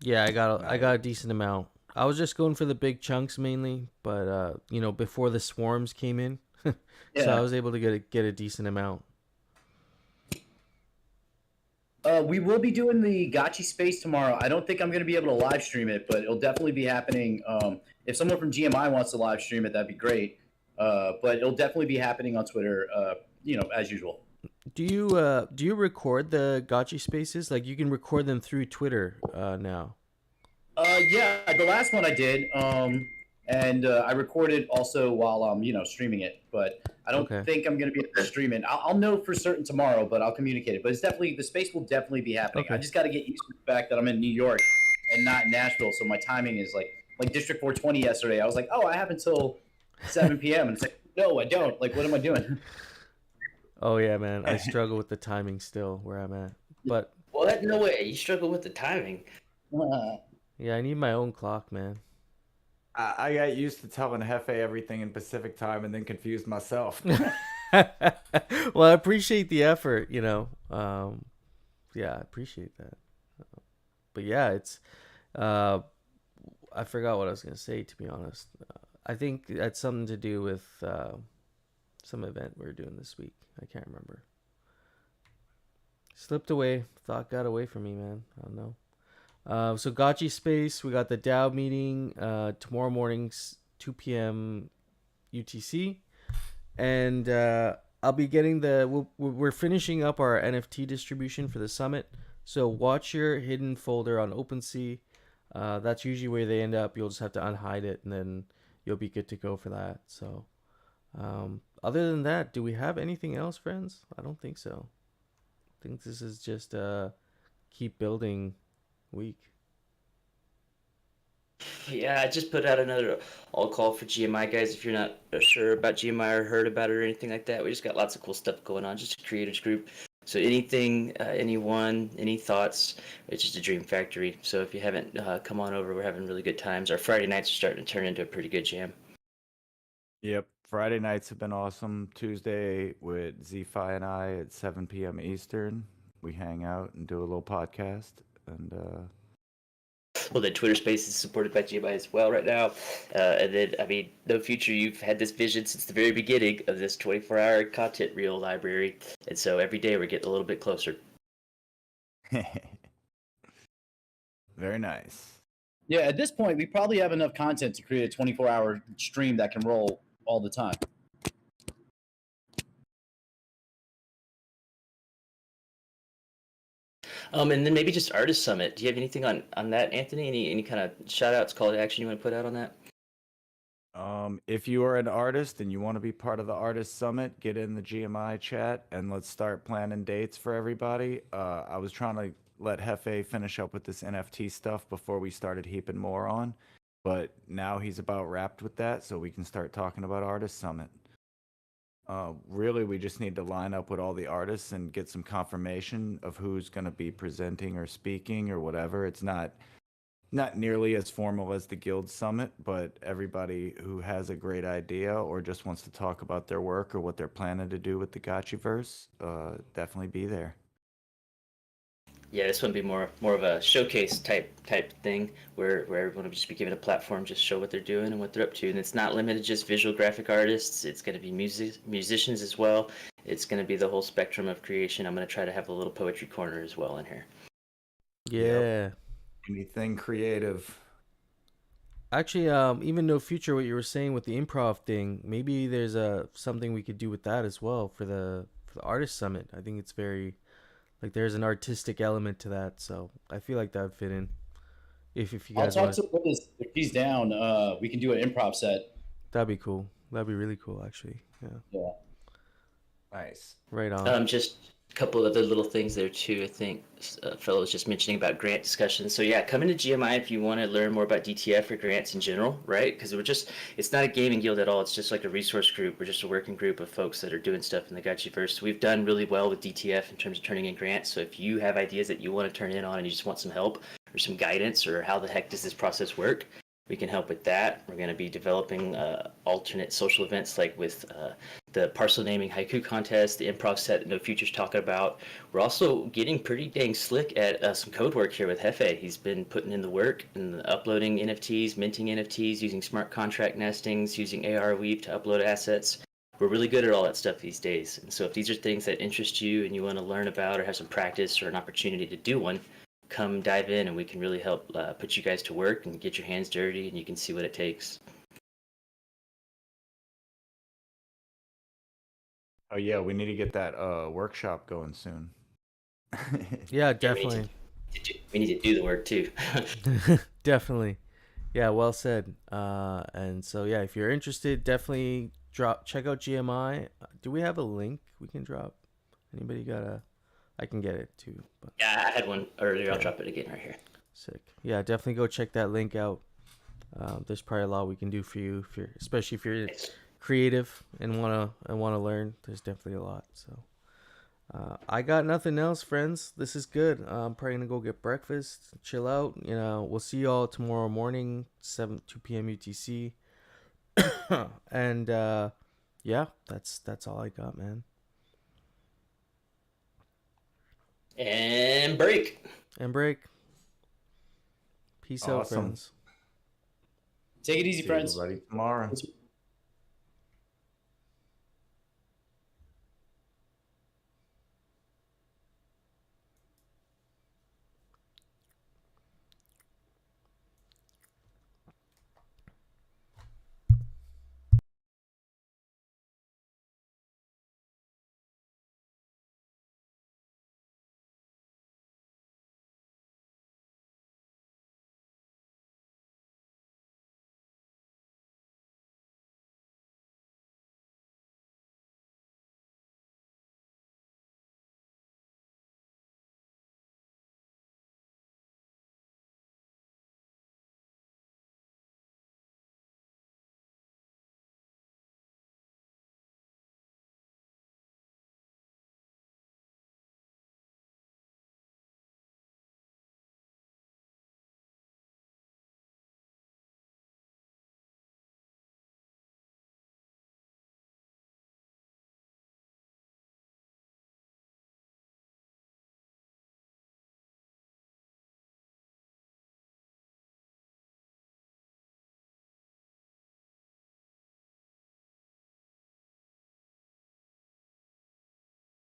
Yeah, I got a decent amount. I was just going for the big chunks mainly, but before the swarms came in, so Yeah. I was able to get a decent amount. We will be doing the Gotchi space tomorrow. I don't think I'm going to be able to live stream it, but it'll definitely be happening. If someone from GMI wants to live stream it, that'd be great. But it'll definitely be happening on Twitter, as usual. Do you record the Gotchi spaces? Like you can record them through Twitter now. Yeah, the last one I did, and I recorded also while I'm, streaming it. But I don't think I'm going to be able to stream it. I'll know for certain tomorrow, but I'll communicate it. But it's definitely the space will definitely be happening. Okay. I just got to get used to the fact that I'm in New York and not in Nashville, so my timing is like District 420 yesterday. I was like, oh, I have until 7 p.m. and it's like, no, I don't. Like, what am I doing? Oh yeah, man, I struggle with the timing still where I'm at. But what? No way. You struggle with the timing. Yeah, I need my own clock, man. I got used to telling Hefe everything in Pacific time and then confused myself. Well, I appreciate the effort, Yeah, I appreciate that. But yeah, it's I forgot what I was gonna say, to be honest. I think that's something to do with some event we were doing this week. I can't remember. Slipped away. Thought got away from me, man. I don't know. So Gotchi Space, we got the DAO meeting tomorrow mornings, 2 p.m. UTC, and I'll be getting we're finishing up our NFT distribution for the summit. So watch your hidden folder on OpenSea. That's usually where they end up. You'll just have to unhide it, and then you'll be good to go for that. So, other than that, do we have anything else, friends? I don't think so. I think this is just keep building week. Yeah, I just put out another all call for GMI guys. If you're not sure about GMI or heard about it or anything like that, we just got lots of cool stuff going on. Just a creators group. So anything, anyone, any thoughts, it's just a dream factory. So if you haven't come on over, we're having really good times. Our Friday nights are starting to turn into a pretty good jam. Yep. Friday nights have been awesome. Tuesday with Z-Fi and I at 7 p.m. Eastern. We hang out and do a little podcast. And well, then Twitter Space is supported by GMI as well right now. And then, I mean, No Future, you've had this vision since the very beginning of this 24-hour content reel library. And so every day we're getting a little bit closer. Very nice. Yeah, at this point, we probably have enough content to create a 24-hour stream that can roll all the time. And then maybe just Artist Summit. Do you have anything on that, Anthony? Any kind of shout outs, call to action you want to put out on that? If you are an artist and you want to be part of the Artist Summit, get in the GMI chat and let's start planning dates for everybody. I was trying to let Hefe finish up with this NFT stuff before we started heaping more on, but now he's about wrapped with that, so we can start talking about Artist Summit. Really, we just need to line up with all the artists and get some confirmation of who's going to be presenting or speaking or whatever. It's not nearly as formal as the Guild Summit, but everybody who has a great idea or just wants to talk about their work or what they're planning to do with the Gotchiverse, definitely be there. Yeah, this one would be more of a showcase type thing where everyone will just be given a platform, just show what they're doing and what they're up to. And it's not limited to just visual graphic artists. It's going to be musicians as well. It's going to be the whole spectrum of creation. I'm going to try to have a little poetry corner as well in here. Yeah. Yep. Anything creative. Actually, even No Future, what you were saying with the improv thing, maybe there's something we could do with that as well for the the artist summit. I think it's very like there's an artistic element to that, so I feel like that would fit in. If you I'll guys talk want, to Willis. If he's down, we can do an improv set. that'd be cool. That'd be really cool, actually. Yeah. Yeah. Nice. Right on. Just a couple other little things there too. I think fellow was just mentioning about grant discussions. So yeah, come into GMI if you want to learn more about DTF or grants in general, right? Because it's not a gaming guild at all. It's just like a resource group. We're just a working group of folks that are doing stuff in the Gotchiverse. So we've done really well with DTF in terms of turning in grants. So if you have ideas that you want to turn in on and you just want some help or some guidance or how the heck does this process work, we can help with that. We're going to be developing alternate social events like with the parcel naming haiku contest, the improv set that No Future's talking about. We're also getting pretty dang slick at some code work here with Hefe. He's been putting in the work and uploading NFTs, minting NFTs, using smart contract nestings, using AR Weave to upload assets. We're really good at all that stuff these days. And so if these are things that interest you and you want to learn about or have some practice or an opportunity to do one, come dive in and we can really help put you guys to work and get your hands dirty and you can see what it takes. Oh yeah, we need to get that workshop going soon. Yeah, definitely. We need to do the work too. Definitely. Yeah, well said. And so yeah, if you're interested, definitely check out GMI. Do we have a link we can drop? Anybody got a? I can get it too. But Yeah, I had one earlier. I'll drop it again right here. sick. Yeah, definitely go check that link out. There's probably a lot we can do for you, especially if you're creative and wanna learn. There's definitely a lot. So I got nothing else, friends. This is good. I'm probably gonna go get breakfast, chill out. We'll see y'all tomorrow morning, 2 p.m. UTC. And yeah, that's all I got, man. And break. Peace out, Awesome. friends. Take it easy, See friends. everybody tomorrow.